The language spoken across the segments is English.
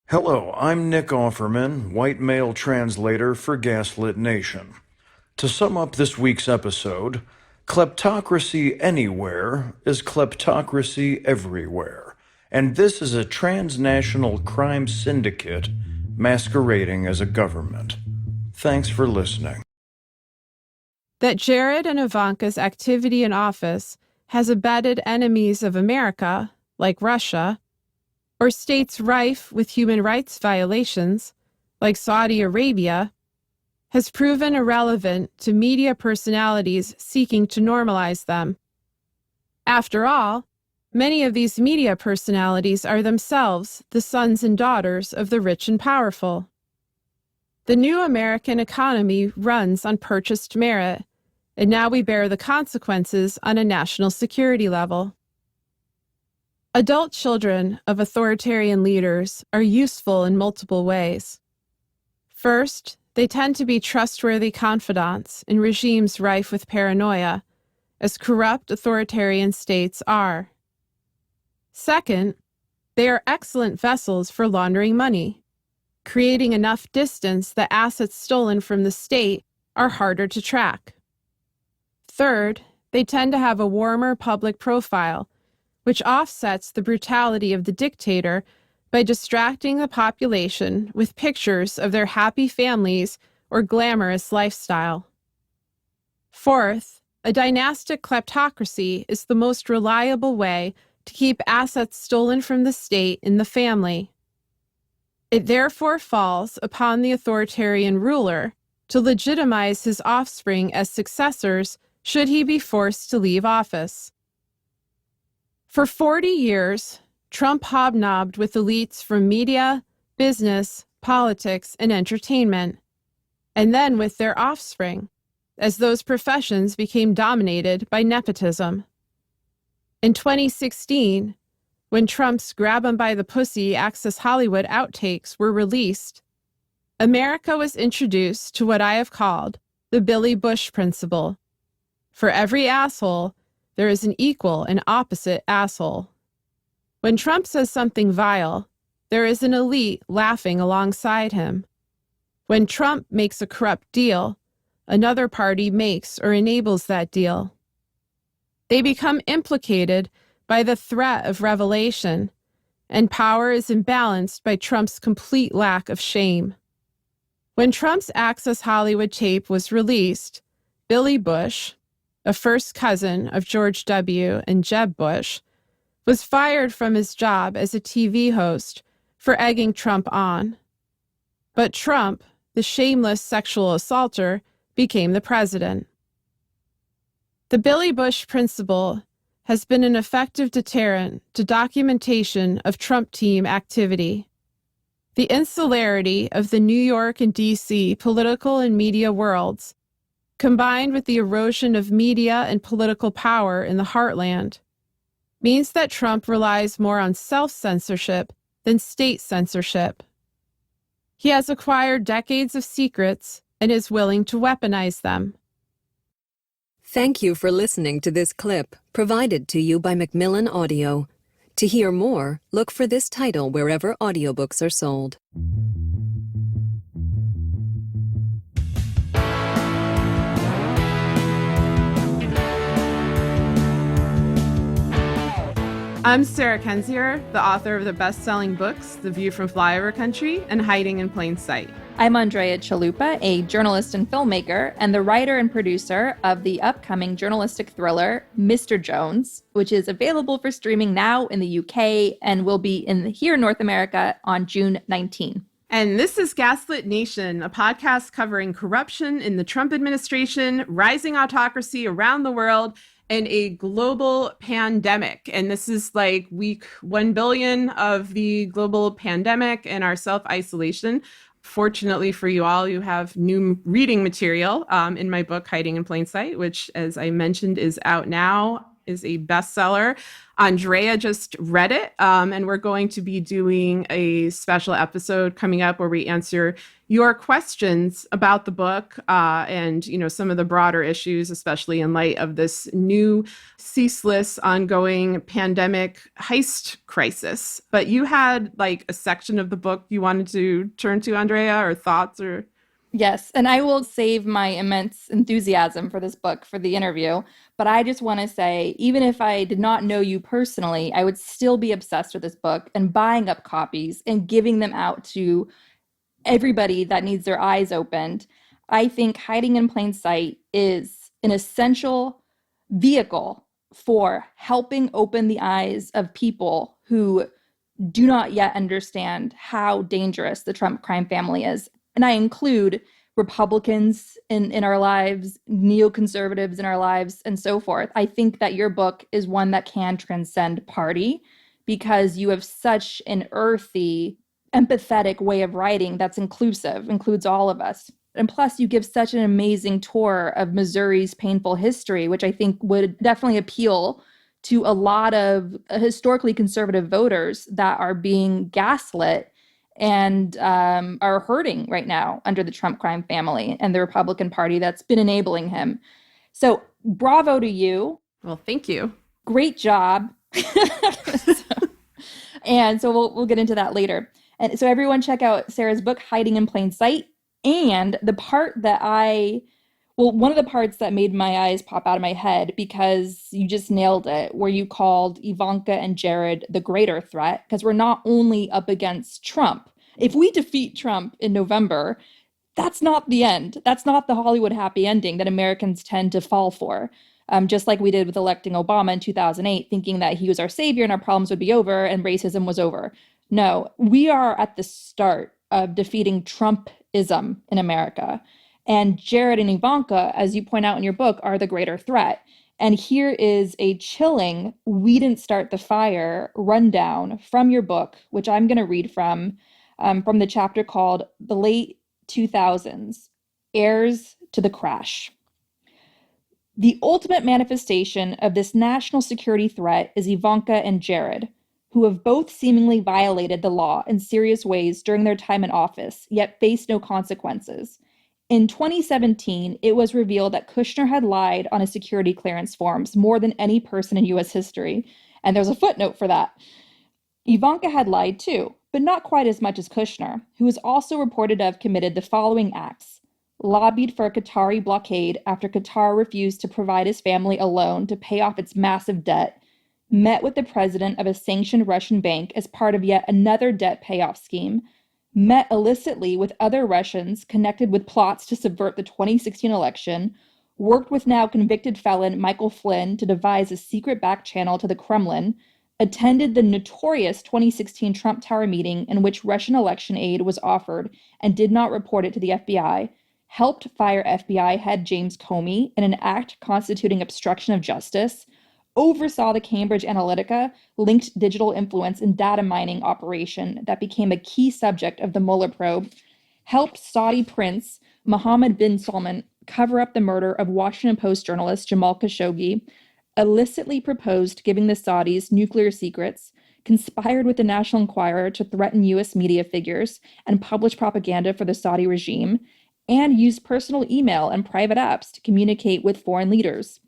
Hello, I'm Nick Offerman, white male translator for Gaslit Nation. To sum up this week's episode, kleptocracy anywhere is kleptocracy everywhere, and this is a transnational crime syndicate masquerading as a government. Thanks for listening. That Jared and Ivanka's activity in office has abetted enemies of America, like Russia, or states rife with human rights violations, like Saudi Arabia, has proven irrelevant to media personalities seeking to normalize them. After all, many of these media personalities are themselves the sons and daughters of the rich and powerful. The new American economy runs on purchased merit, and now we bear the consequences on a national security level. Adult children of authoritarian leaders are useful in multiple ways. First, they tend to be trustworthy confidants in regimes rife with paranoia, as corrupt authoritarian states are. Second, they are excellent vessels for laundering money, creating enough distance that assets stolen from the state are harder to track. Third, they tend to have a warmer public profile, which offsets the brutality of the dictator by distracting the population with pictures of their happy families or glamorous lifestyle. Fourth, a dynastic kleptocracy is the most reliable way to keep assets stolen from the state in the family. It therefore falls upon the authoritarian ruler to legitimize his offspring as successors should he be forced to leave office. For 40 years, Trump hobnobbed with elites from media, business, politics, and entertainment, and then with their offspring, as those professions became dominated by nepotism. In 2016, when Trump's Grab 'em by the Pussy Access Hollywood outtakes were released, America was introduced to what I have called the Billy Bush principle. For every asshole, there is an equal and opposite asshole. When Trump says something vile, there is an elite laughing alongside him. When Trump makes a corrupt deal, another party makes or enables that deal. They become implicated by the threat of revelation, and power is imbalanced by Trump's complete lack of shame. When Trump's Access Hollywood tape was released, Billy Bush, a first cousin of George W. and Jeb Bush, was fired from his job as a TV host for egging Trump on. But Trump, the shameless sexual assaulter, became the president. The Billy Bush principle has been an effective deterrent to documentation of Trump team activity. The insularity of the New York and D.C. political and media worlds, combined with the erosion of media and political power in the heartland, means that Trump relies more on self-censorship than state censorship. He has acquired decades of secrets and is willing to weaponize them. Thank you for listening to this clip provided to you by Macmillan Audio. To hear more, look for this title wherever audiobooks are sold. I'm Sarah Kensier, the author of the best-selling books The View from Flyover Country and Hiding in Plain Sight. I'm Andrea Chalupa, a journalist and filmmaker, and the writer and producer of the upcoming journalistic thriller Mr. Jones, which is available for streaming now in the UK and will be here in North America on June 19. And this is Gaslit Nation, a podcast covering corruption in the Trump administration, rising autocracy around the world, and a global pandemic. And this is like week 1 billion of the global pandemic and our self-isolation. Fortunately for you all, you have new reading material in my book, Hiding in Plain Sight, which, as I mentioned, is out now. is a bestseller. Andrea just read it, and we're going to be doing a special episode coming up where we answer your questions about the book and some of the broader issues, especially in light of this new ceaseless ongoing pandemic heist crisis. But you had like a section of the book you wanted to turn to, Andrea, or thoughts or... Yes, and I will save my immense enthusiasm for this book for the interview. But I just want to say, even if I did not know you personally, I would still be obsessed with this book and buying up copies and giving them out to everybody that needs their eyes opened. I think Hiding in Plain Sight is an essential vehicle for helping open the eyes of people who do not yet understand how dangerous the Trump crime family is. And I include Republicans in our lives, neoconservatives in our lives, and so forth. I think that your book is one that can transcend party because you have such an earthy, empathetic way of writing that's inclusive, includes all of us. And plus, you give such an amazing tour of Missouri's painful history, which I think would definitely appeal to a lot of historically conservative voters that are being gaslit and are hurting right now under the Trump crime family and the Republican Party that's been enabling him. So bravo to you. Well, thank you. Great job. And so we'll get into that later. And so everyone check out Sarah's book, Hiding in Plain Sight. And the part that one of the parts that made my eyes pop out of my head, because you just nailed it, where you called Ivanka and Jared the greater threat, because we're not only up against Trump. If we defeat Trump in November, that's not the end. That's not the Hollywood happy ending that Americans tend to fall for. Just like we did with electing Obama in 2008, thinking that he was our savior and our problems would be over and racism was over. No, we are at the start of defeating Trumpism in America. And Jared and Ivanka, as you point out in your book, are the greater threat. And here is a chilling "we didn't start the fire" rundown from your book, which I'm going to read from the chapter called The Late 2000s, Heirs to the Crash. The ultimate manifestation of this national security threat is Ivanka and Jared, who have both seemingly violated the law in serious ways during their time in office, yet face no consequences. In 2017, it was revealed that Kushner had lied on his security clearance forms more than any person in U.S. history, and there's a footnote for that. Ivanka had lied too, but not quite as much as Kushner, who is also reported to have committed the following acts: lobbied for a Qatari blockade after Qatar refused to provide his family a loan to pay off its massive debt, met with the president of a sanctioned Russian bank as part of yet another debt payoff scheme, met illicitly with other Russians connected with plots to subvert the 2016 election, worked with now convicted felon Michael Flynn to devise a secret back channel to the Kremlin, attended the notorious 2016 Trump Tower meeting in which Russian election aid was offered and did not report it to the FBI, helped fire FBI head James Comey in an act constituting obstruction of justice, oversaw the Cambridge Analytica linked digital influence and data mining operation that became a key subject of the Mueller probe, helped Saudi Prince Mohammed bin Salman cover up the murder of Washington Post journalist Jamal Khashoggi, illicitly proposed giving the Saudis nuclear secrets, conspired with the National Enquirer to threaten U.S. media figures and publish propaganda for the Saudi regime, and used personal email and private apps to communicate with foreign leaders.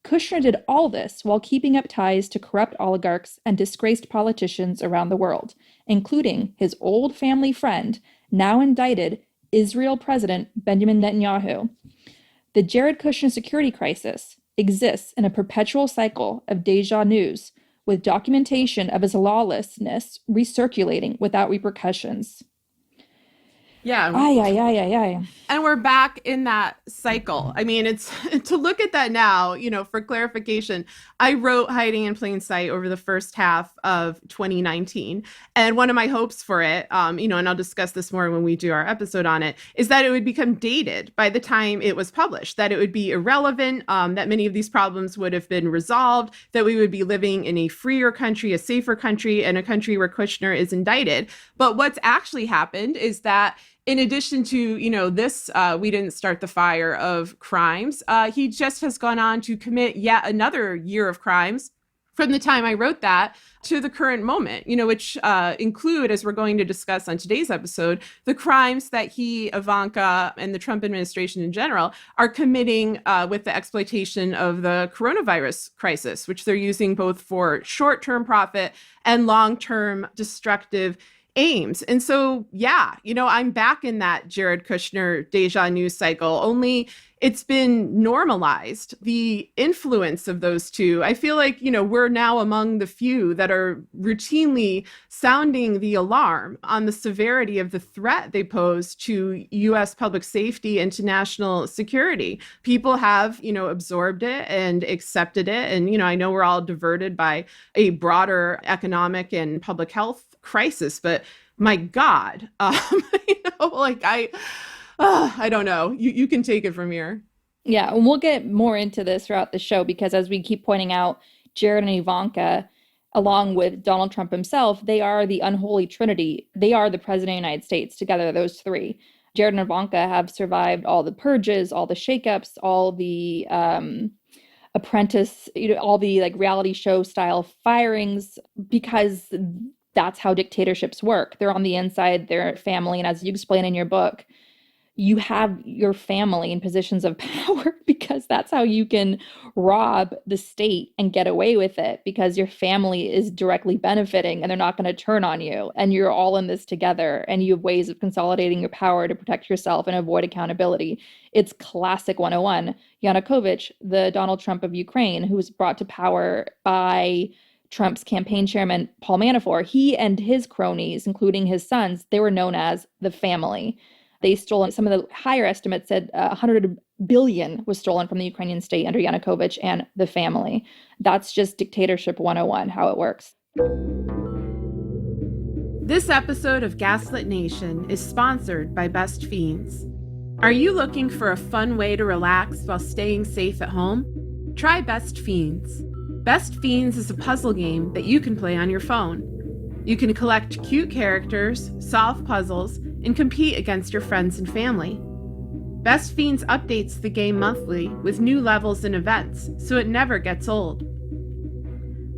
Kushner did all this while keeping up ties to corrupt oligarchs and disgraced politicians around the world, including his old family friend, now indicted Israel President Benjamin Netanyahu. The Jared Kushner security crisis exists in a perpetual cycle of déjà news, with documentation of his lawlessness recirculating without repercussions. Yeah. Aye. And we're back in that cycle. I mean, it's to look at that now, for clarification, I wrote Hiding in Plain Sight over the first half of 2019. And one of my hopes for it, and I'll discuss this more when we do our episode on it, is that it would become dated by the time it was published, that it would be irrelevant, that many of these problems would have been resolved, that we would be living in a freer country, a safer country, and a country where Kushner is indicted. But what's actually happened is that in addition to, this, we didn't start the fire of crimes. He just has gone on to commit yet another year of crimes from the time I wrote that to the current moment, which include, as we're going to discuss on today's episode, the crimes that he, Ivanka, and the Trump administration in general are committing with the exploitation of the coronavirus crisis, which they're using both for short-term profit and long-term destructive aims. And so, yeah, I'm back in that Jared Kushner deja news cycle, only it's been normalized. The influence of those two, I feel like, we're now among the few that are routinely sounding the alarm on the severity of the threat they pose to U.S. public safety and to national security. People have, absorbed it and accepted it. And, I know we're all diverted by a broader economic and public health crisis, but my God, I don't know. You can take it from here. Yeah, and we'll get more into this throughout the show because as we keep pointing out, Jared and Ivanka, along with Donald Trump himself, they are the unholy trinity. They are the president of the United States together, those three. Jared and Ivanka have survived all the purges, all the shakeups, all the apprentice, all the reality show style firings, because that's how dictatorships work. They're on the inside, they're family. And as you explain in your book, you have your family in positions of power because that's how you can rob the state and get away with it, because your family is directly benefiting and they're not going to turn on you. And you're all in this together and you have ways of consolidating your power to protect yourself and avoid accountability. It's classic 101. Yanukovych, the Donald Trump of Ukraine, who was brought to power by Trump's campaign chairman, Paul Manafort, he and his cronies, including his sons, they were known as the family. They stole, some of the higher estimates said 100 billion was stolen from the Ukrainian state under Yanukovych and the family. That's just dictatorship 101, how it works. This episode of Gaslit Nation is sponsored by Best Fiends. Are you looking for a fun way to relax while staying safe at home? Try Best Fiends. Best Fiends is a puzzle game that you can play on your phone. You can collect cute characters, solve puzzles, and compete against your friends and family. Best Fiends updates the game monthly with new levels and events, so it never gets old.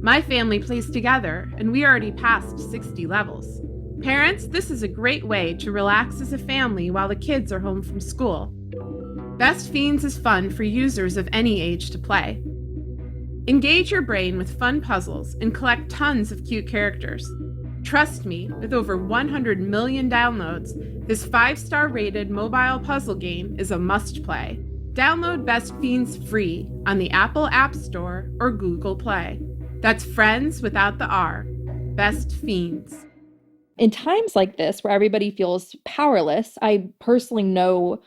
My family plays together, and we already passed 60 levels. Parents, this is a great way to relax as a family while the kids are home from school. Best Fiends is fun for users of any age to play. Engage your brain with fun puzzles and collect tons of cute characters. Trust me, with over 100 million downloads, this 5-star rated mobile puzzle game is a must-play. Download Best Fiends free on the Apple App Store or Google Play. That's friends without the R. Best Fiends. In times like this, where everybody feels powerless, I personally know,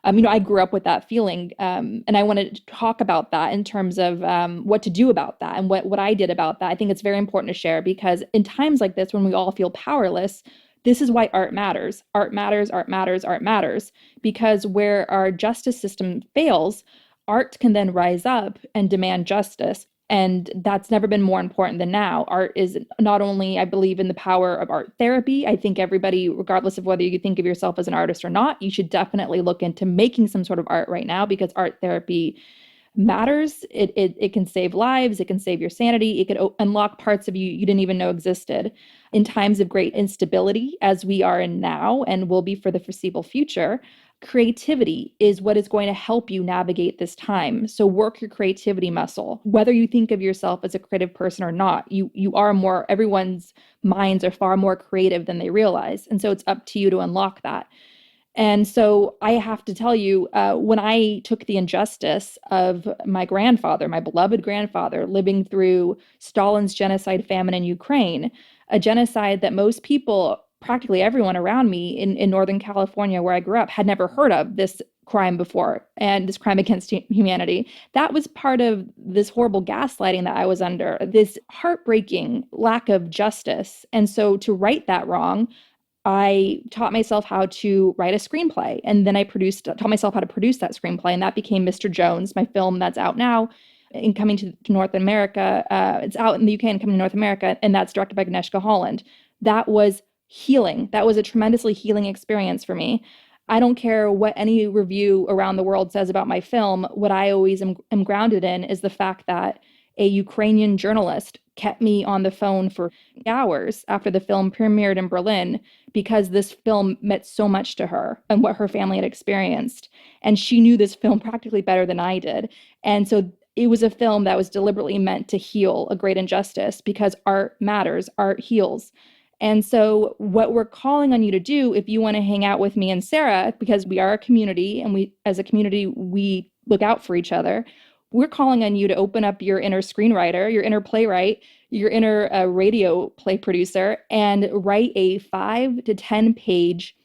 I grew up with that feeling, and I want to talk about that in terms of what to do about that and what I did about that. I think it's very important to share because in times like this, when we all feel powerless, this is why art matters. Art matters, art matters, art matters. Because where our justice system fails, art can then rise up and demand justice. And that's never been more important than now. Art is not only, I believe, in the power of art therapy. I think everybody, regardless of whether you think of yourself as an artist or not, you should definitely look into making some sort of art right now because art therapy matters. It can save lives. It can save your sanity. It can unlock parts of you didn't even know existed. In times of great instability, as we are in now and will be for the foreseeable future, creativity is what is going to help you navigate this time. So work your creativity muscle. Whether you think of yourself as a creative person or not, you are more, everyone's minds are far more creative than they realize. And so it's up to you to unlock that. And so I have to tell you, when I took the injustice of my grandfather, my beloved grandfather, living through Stalin's genocide famine in Ukraine, a genocide that most people, practically everyone around me in Northern California, where I grew up, had never heard of this crime before, and this crime against humanity. That was part of this horrible gaslighting that I was under, this heartbreaking lack of justice. And so to right that wrong, I taught myself how to write a screenplay, and then I taught myself how to produce that screenplay, and that became Mr. Jones, my film that's out now and coming to North America. It's out in the UK and coming to North America, and that's directed by Agnieszka Holland. That was healing. That was a tremendously healing experience for me. I don't care what any review around the world says about my film. What I always am grounded in is the fact that a Ukrainian journalist kept me on the phone for hours after the film premiered in Berlin because this film meant so much to her and what her family had experienced. And she knew this film practically better than I did. And so it was a film that was deliberately meant to heal a great injustice because art matters, art heals. And so, what we're calling on you to do, if you want to hang out with me and Sarah, because we are a community and as a community, we look out for each other, we're calling on you to open up your inner screenwriter, your inner playwright, your inner radio play producer, and write a 5 to 10 page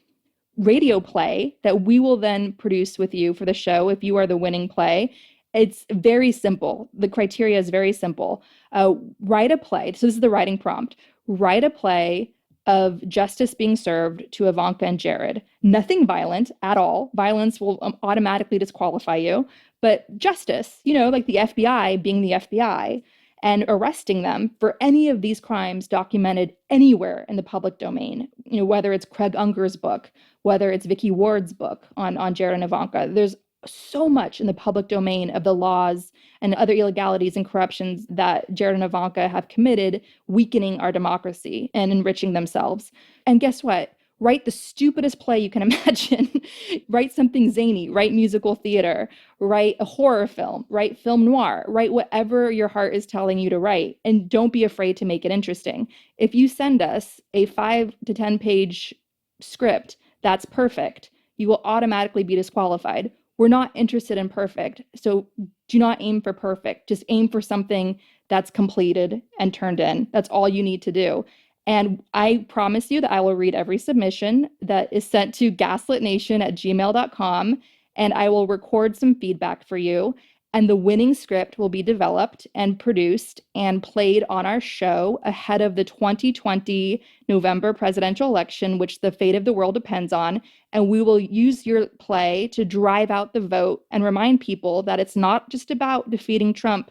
radio play that we will then produce with you for the show if you are the winning play. It's very simple. The criteria is very simple. Write a play. So this is the writing prompt. Write a play of justice being served to Ivanka and Jared. Nothing violent at all. Violence will automatically disqualify you. But justice, like the FBI being the FBI and arresting them for any of these crimes documented anywhere in the public domain, whether it's Craig Unger's book, whether it's Vicky Ward's book on Jared and Ivanka. There's so much in the public domain of the laws and other illegalities and corruptions that Jared and Ivanka have committed, weakening our democracy and enriching themselves. And guess what? Write the stupidest play you can imagine. Write something zany, write musical theater, write a horror film, write film noir, write whatever your heart is telling you to write. And don't be afraid to make it interesting. If you send us a 5 to 10 page script that's perfect, you will automatically be disqualified. We're not interested in perfect. So do not aim for perfect. Just aim for something that's completed and turned in. That's all you need to do. And I promise you that I will read every submission that is sent to gaslitnation@gmail.com, and I will record some feedback for you. And the winning script will be developed and produced and played on our show ahead of the 2020 November presidential election, which the fate of the world depends on. And we will use your play to drive out the vote and remind people that it's not just about defeating Trump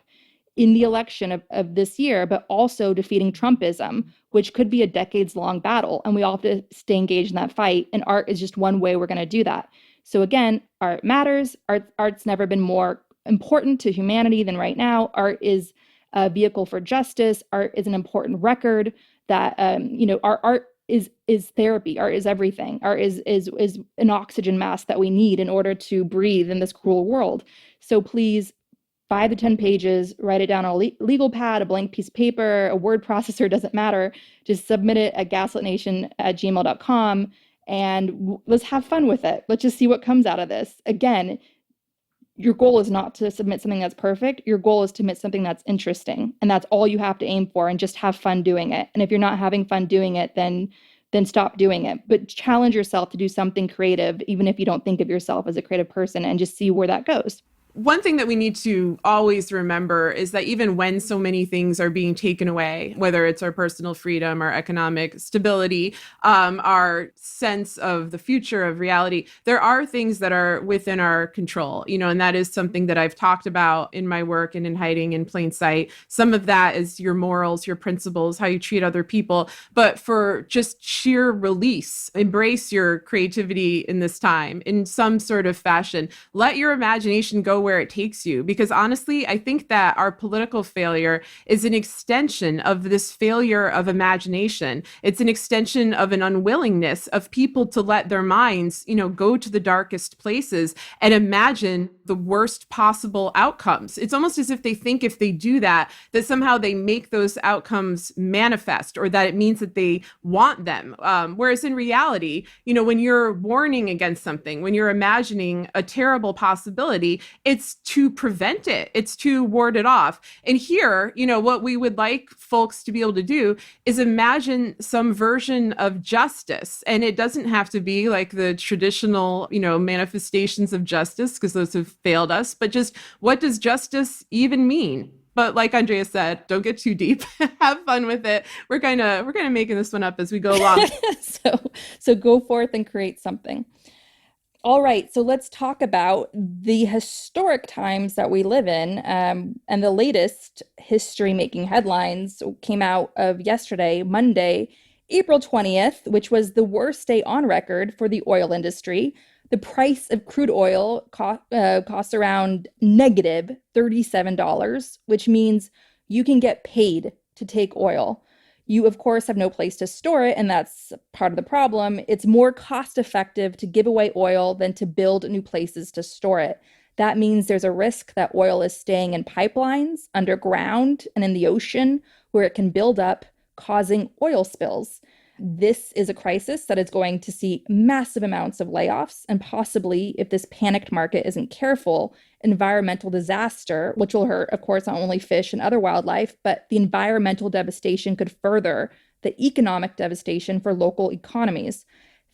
in the election of this year, but also defeating Trumpism, which could be a decades-long battle. And we all have to stay engaged in that fight. And art is just one way we're going to do that. So again, art matters. Art's never been more important to humanity than right now. Art is a vehicle for justice. Art is an important record that, our art is therapy. Art is everything. Art is an oxygen mask that we need in order to breathe in this cruel world. So please, 5 to 10 pages, write it down on a legal pad, a blank piece of paper, a word processor, doesn't matter. Just submit it at gaslitnation@gmail.com and let's have fun with it. Let's just see what comes out of this. Again, your goal is not to submit something that's perfect. Your goal is to submit something that's interesting. And that's all you have to aim for, and just have fun doing it. And if you're not having fun doing it, then stop doing it. But challenge yourself to do something creative, even if you don't think of yourself as a creative person, and just see where that goes. One thing that we need to always remember is that even when so many things are being taken away, whether it's our personal freedom, our economic stability, our sense of the future of reality, there are things that are within our control, and that is something that I've talked about in my work and in Hiding in Plain Sight. Some of that is your morals, your principles, how you treat other people. But for just sheer release, embrace your creativity in this time in some sort of fashion. Let your imagination go where it takes you. Because honestly, I think that our political failure is an extension of this failure of imagination. It's an extension of an unwillingness of people to let their minds, go to the darkest places and imagine the worst possible outcomes. It's almost as if they think if they do that, that somehow they make those outcomes manifest, or that it means that they want them. Whereas in reality, when you're warning against something, when you're imagining a terrible possibility, it's to prevent it. It's to ward it off. And here, what we would like folks to be able to do is imagine some version of justice. And it doesn't have to be like the traditional, manifestations of justice, because those have failed us. But just, what does justice even mean? But like Andrea said, don't get too deep. Have fun with it. We're kind of making this one up as we go along. So go forth and create something. All right, so let's talk about the historic times that we live in. And the latest history-making headlines came out of yesterday, Monday, April 20th, which was the worst day on record for the oil industry. The price of crude oil costs around negative $37, which means you can get paid to take oil. You, of course, have no place to store it, and that's part of the problem. It's more cost effective to give away oil than to build new places to store it. That means there's a risk that oil is staying in pipelines, underground, and in the ocean where it can build up, causing oil spills. This is a crisis that is going to see massive amounts of layoffs and possibly, if this panicked market isn't careful, environmental disaster, which will hurt, of course, not only fish and other wildlife, but the environmental devastation could further the economic devastation for local economies.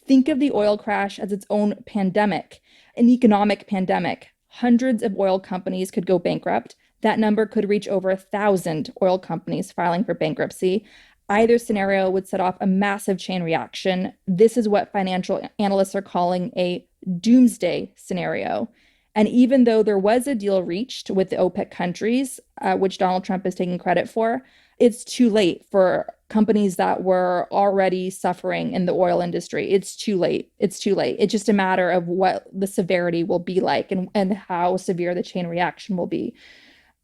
Think of the oil crash as its own pandemic, an economic pandemic. Hundreds of oil companies could go bankrupt. That number could reach over 1,000 oil companies filing for bankruptcy. Either scenario would set off a massive chain reaction. This is what financial analysts are calling a doomsday scenario. And even though there was a deal reached with the OPEC countries, which Donald Trump is taking credit for, it's too late for companies that were already suffering in the oil industry. It's too late. It's too late. It's just a matter of what the severity will be like and how severe the chain reaction will be.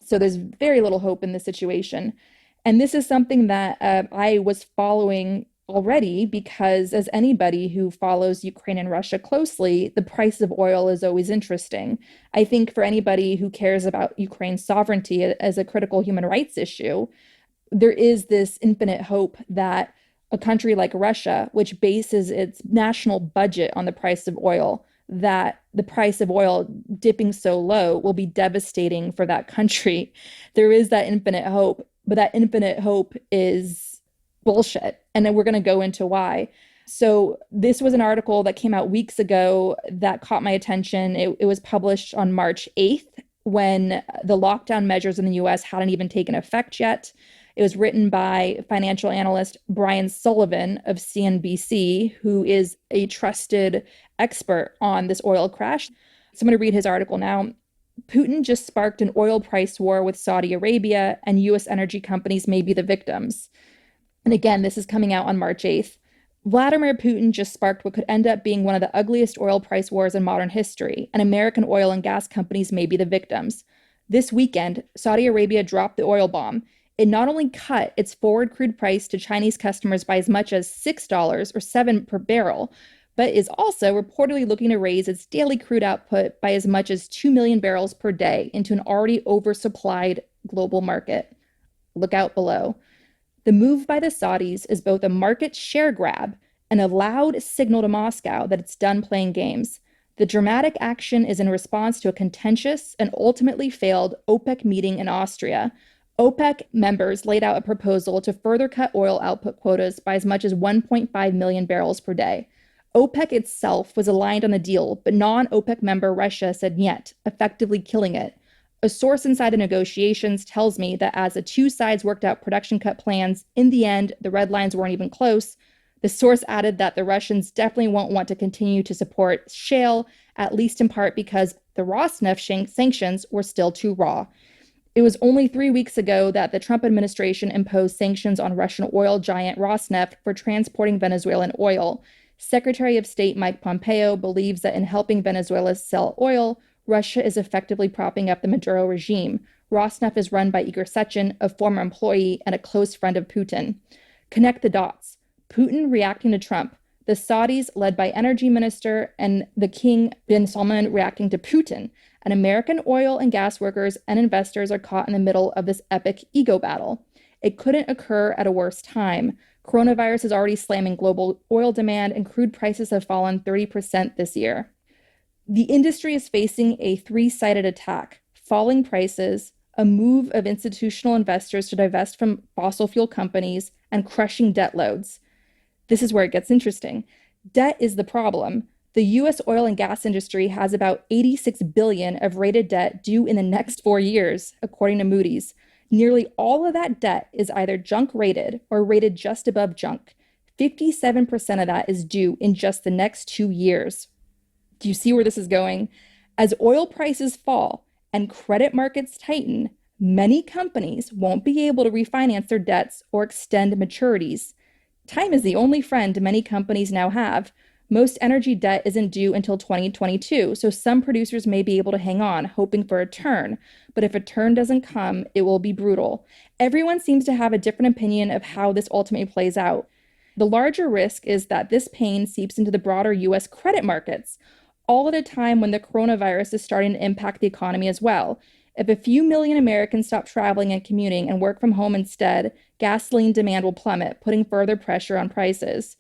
So there's very little hope in this situation. And this is something that I was following already because, as anybody who follows Ukraine and Russia closely, the price of oil is always interesting. I think for anybody who cares about Ukraine's sovereignty as a critical human rights issue, there is this infinite hope that a country like Russia, which bases its national budget on the price of oil, that the price of oil dipping so low will be devastating for that country. There is that infinite hope. But that infinite hope is bullshit. And then we're going to go into why. So this was an article that came out weeks ago that caught my attention. It was published on March 8th when the lockdown measures in the US hadn't even taken effect yet. It was written by financial analyst Brian Sullivan of CNBC, who is a trusted expert on this oil crash. So I'm going to read his article now. Putin just sparked an oil price war with Saudi Arabia, and U.S. energy companies may be the victims. And again, this is coming out on March 8th. Vladimir Putin just sparked what could end up being one of the ugliest oil price wars in modern history, and American oil and gas companies may be the victims. This weekend, Saudi Arabia dropped the oil bomb. It not only cut its forward crude price to Chinese customers by as much as $6 or $7 per barrel, but is also reportedly looking to raise its daily crude output by as much as 2 million barrels per day into an already oversupplied global market. Look out below. The move by the Saudis is both a market share grab and a loud signal to Moscow that it's done playing games. The dramatic action is in response to a contentious and ultimately failed OPEC meeting in Austria. OPEC members laid out a proposal to further cut oil output quotas by as much as 1.5 million barrels per day. OPEC itself was aligned on the deal, but non-OPEC member Russia said niet, effectively killing it. A source inside the negotiations tells me that as the two sides worked out production cut plans, in the end, the red lines weren't even close. The source added that the Russians definitely won't want to continue to support shale, at least in part because the Rosneft sanctions were still too raw. It was only 3 weeks ago that the Trump administration imposed sanctions on Russian oil giant Rosneft for transporting Venezuelan oil. Secretary of State Mike Pompeo believes that in helping Venezuela sell oil, Russia is effectively propping up the Maduro regime. Rosneft is run by Igor Sechin, a former employee and a close friend of Putin. Connect the dots. Putin reacting to Trump, the Saudis led by Energy Minister, and the King bin Salman reacting to Putin. And American oil and gas workers and investors are caught in the middle of this epic ego battle. It couldn't occur at a worse time. Coronavirus is already slamming global oil demand, and crude prices have fallen 30% this year. The industry is facing a three-sided attack: falling prices, a move of institutional investors to divest from fossil fuel companies, and crushing debt loads. This is where it gets interesting. Debt is the problem. The U.S. oil and gas industry has about $86 billion of rated debt due in the next 4 years, according to Moody's. Nearly all of that debt is either junk rated or rated just above junk. 57% of that is due in just the next 2 years. Do you see where this is going? As oil prices fall and credit markets tighten, many companies won't be able to refinance their debts or extend maturities. Time is the only friend many companies now have. Most energy debt isn't due until 2022, so some producers may be able to hang on, hoping for a turn. But if a turn doesn't come, it will be brutal. Everyone seems to have a different opinion of how this ultimately plays out. The larger risk is that this pain seeps into the broader US credit markets, all at a time when the coronavirus is starting to impact the economy as well. If a few million Americans stop traveling and commuting and work from home instead, gasoline demand will plummet, putting further pressure on prices.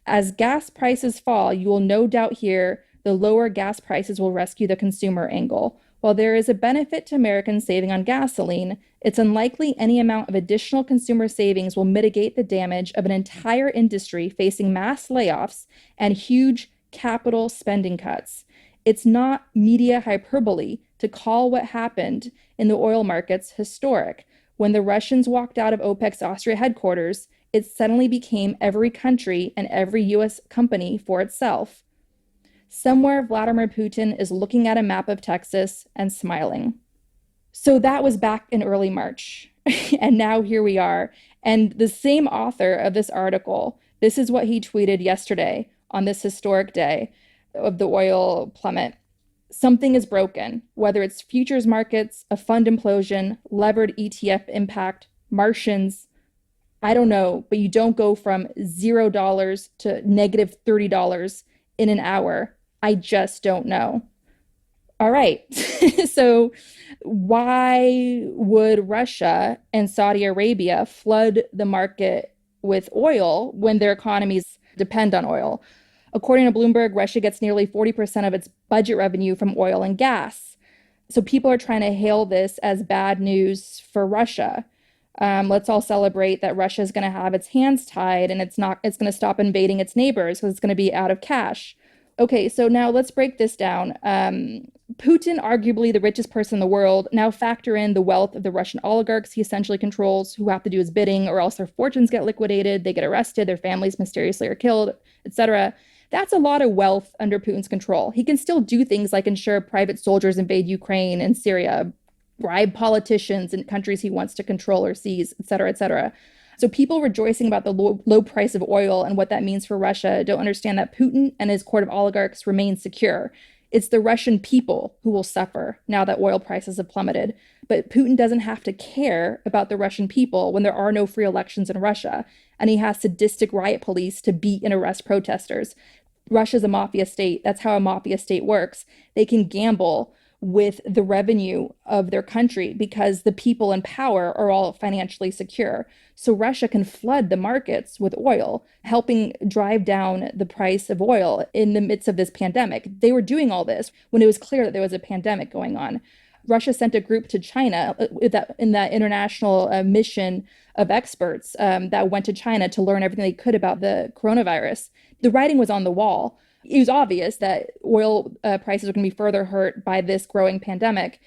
As gas prices fall, you will no doubt hear the lower gas prices will rescue the consumer angle. While there is a benefit to Americans saving on gasoline, it's unlikely any amount of additional consumer savings will mitigate the damage of an entire industry facing mass layoffs and huge capital spending cuts. It's not media hyperbole to call what happened in the oil markets historic. When the Russians walked out of OPEC's Austria headquarters, it suddenly became every country and every US company for itself. Somewhere, Vladimir Putin is looking at a map of Texas and smiling. So that was back in early March. And now here we are. And the same author of this article, this is what he tweeted yesterday on this historic day of the oil plummet. Something is broken, whether it's futures markets, a fund implosion, levered ETF impact, Martians. I don't know, but you don't go from $0 to negative $30 in an hour. I just don't know. All right. So why would Russia and Saudi Arabia flood the market with oil when their economies depend on oil? According to Bloomberg, Russia gets nearly 40% of its budget revenue from oil and gas. So people are trying to hail this as bad news for Russia. Let's all celebrate that Russia is going to have its hands tied and it's going to stop invading its neighbors because it's going to be out of cash. Okay, so now let's break this down. Putin, arguably the richest person in the world, now factor in the wealth of the Russian oligarchs he essentially controls, who have to do his bidding or else their fortunes get liquidated, they get arrested, their families mysteriously are killed, etc. That's a lot of wealth under Putin's control. He can still do things like ensure private soldiers invade Ukraine and Syria, bribe politicians in countries he wants to control or seize, et cetera, et cetera. So people rejoicing about the low price of oil and what that means for Russia don't understand that Putin and his court of oligarchs remain secure. It's the Russian people who will suffer now that oil prices have plummeted. But Putin doesn't have to care about the Russian people when there are no free elections in Russia, and he has sadistic riot police to beat and arrest protesters. Russia's a mafia state. That's how a mafia state works. They can gamble with the revenue of their country because the people in power are all financially secure. So Russia can flood the markets with oil, helping drive down the price of oil in the midst of this pandemic. They were doing all this when it was clear that there was a pandemic going on. Russia sent a group to China in that international mission of experts that went to China to learn everything they could about the coronavirus. The writing was on the wall. It was obvious that oil prices are going to be further hurt by this growing pandemic.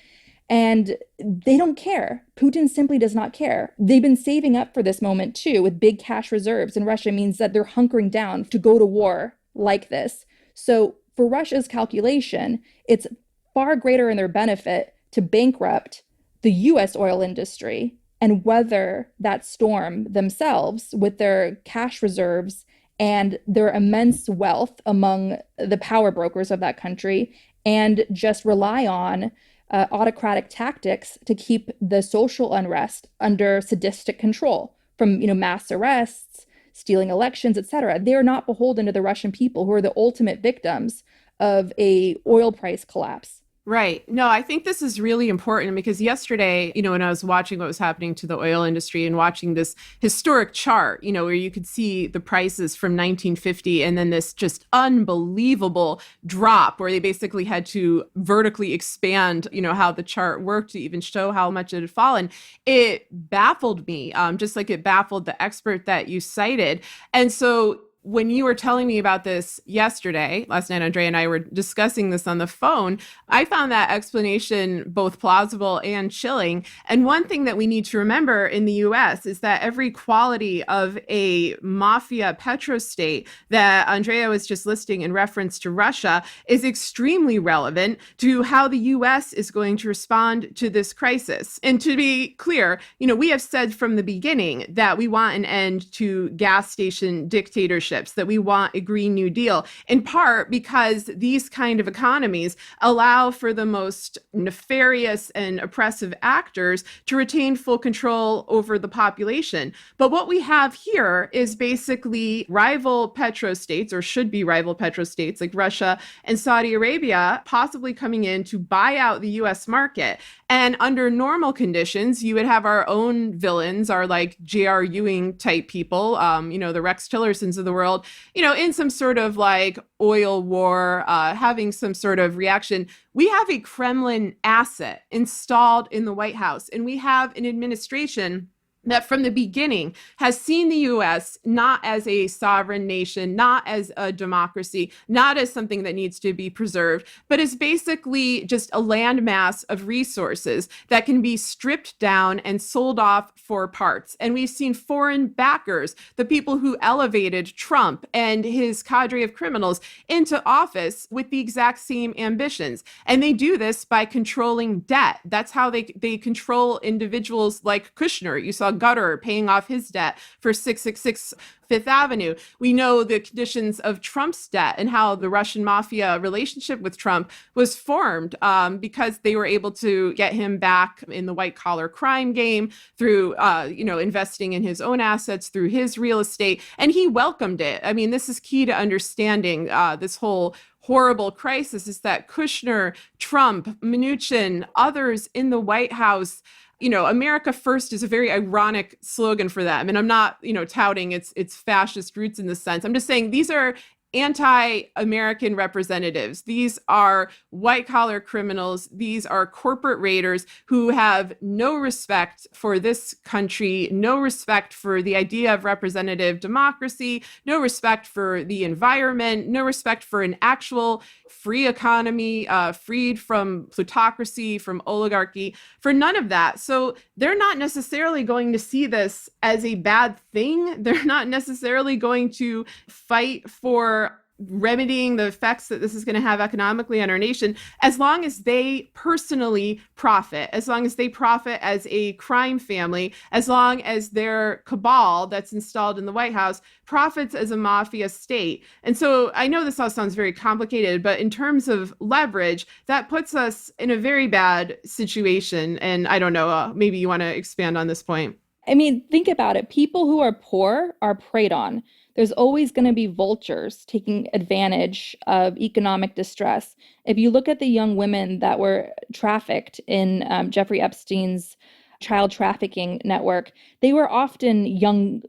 And they don't care. Putin simply does not care. They've been saving up for this moment, too, with big cash reserves. And Russia means that they're hunkering down to go to war like this. So for Russia's calculation, it's far greater in their benefit to bankrupt the US oil industry and weather that storm themselves with their cash reserves and their immense wealth among the power brokers of that country, and just rely on autocratic tactics to keep the social unrest under sadistic control, from mass arrests, stealing elections, etc. They are not beholden to the Russian people, who are the ultimate victims of a oil price collapse. Right. No, I think this is really important because yesterday, when I was watching what was happening to the oil industry and watching this historic chart, where you could see the prices from 1950 and then this just unbelievable drop where they basically had to vertically expand, how the chart worked to even show how much it had fallen. It baffled me, just like it baffled the expert that you cited. And so When you were telling me about this yesterday, last night, Andrea and I were discussing this on the phone, I found that explanation both plausible and chilling. And one thing that we need to remember in the US is that every quality of a mafia petrostate that Andrea was just listing in reference to Russia is extremely relevant to how the US is going to respond to this crisis. And to be clear, we have said from the beginning that we want an end to gas station dictatorships, that we want a Green New Deal, in part because these kind of economies allow for the most nefarious and oppressive actors to retain full control over the population. But what we have here is basically rival petrostates, or should be rival petrostates, like Russia and Saudi Arabia, possibly coming in to buy out the US market. And under normal conditions, you would have our own villains, our like J.R. Ewing type people, the Rex Tillersons of the world, in some sort of like oil war, having some sort of reaction. We have a Kremlin asset installed in the White House, and we have an administration that from the beginning has seen the US not as a sovereign nation, not as a democracy, not as something that needs to be preserved, but as basically just a landmass of resources that can be stripped down and sold off for parts. And we've seen foreign backers, the people who elevated Trump and his cadre of criminals into office with the exact same ambitions. And they do this by controlling debt. That's how they control individuals like Kushner. You saw Gutter paying off his debt for 666 Fifth Avenue. We know the conditions of Trump's debt and how the Russian mafia relationship with Trump was formed because they were able to get him back in the white collar crime game through, investing in his own assets, through his real estate. And he welcomed it. I mean, this is key to understanding this whole horrible crisis, is that Kushner, Trump, Mnuchin, others in the White House, America first is a very ironic slogan for them. And I'm not, touting its fascist roots in this sense. I'm just saying these are anti-American representatives. These are white-collar criminals. These are corporate raiders who have no respect for this country, no respect for the idea of representative democracy, no respect for the environment, no respect for an actual free economy, freed from plutocracy, from oligarchy, for none of that. So they're not necessarily going to see this as a bad thing. They're not necessarily going to fight for remedying the effects that this is going to have economically on our nation, as long as they personally profit, as long as they profit as a crime family, as long as their cabal that's installed in the White House profits as a mafia state. And so I know this all sounds very complicated, but in terms of leverage, that puts us in a very bad situation. And I don't know, maybe you want to expand on this point. I mean, think about it. People who are poor are preyed on. There's always going to be vultures taking advantage of economic distress. If you look at the young women that were trafficked in Jeffrey Epstein's child trafficking network, they were often young,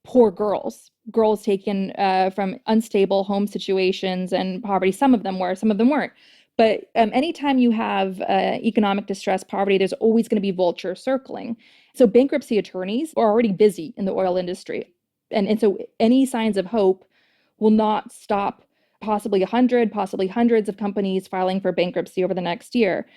poor girls taken from unstable home situations and poverty. Some of them were, some of them weren't. But anytime you have economic distress, poverty, there's always going to be vultures circling. So bankruptcy attorneys are already busy in the oil industry. And so any signs of hope will not stop possibly 100, possibly hundreds of companies filing for bankruptcy over the next year.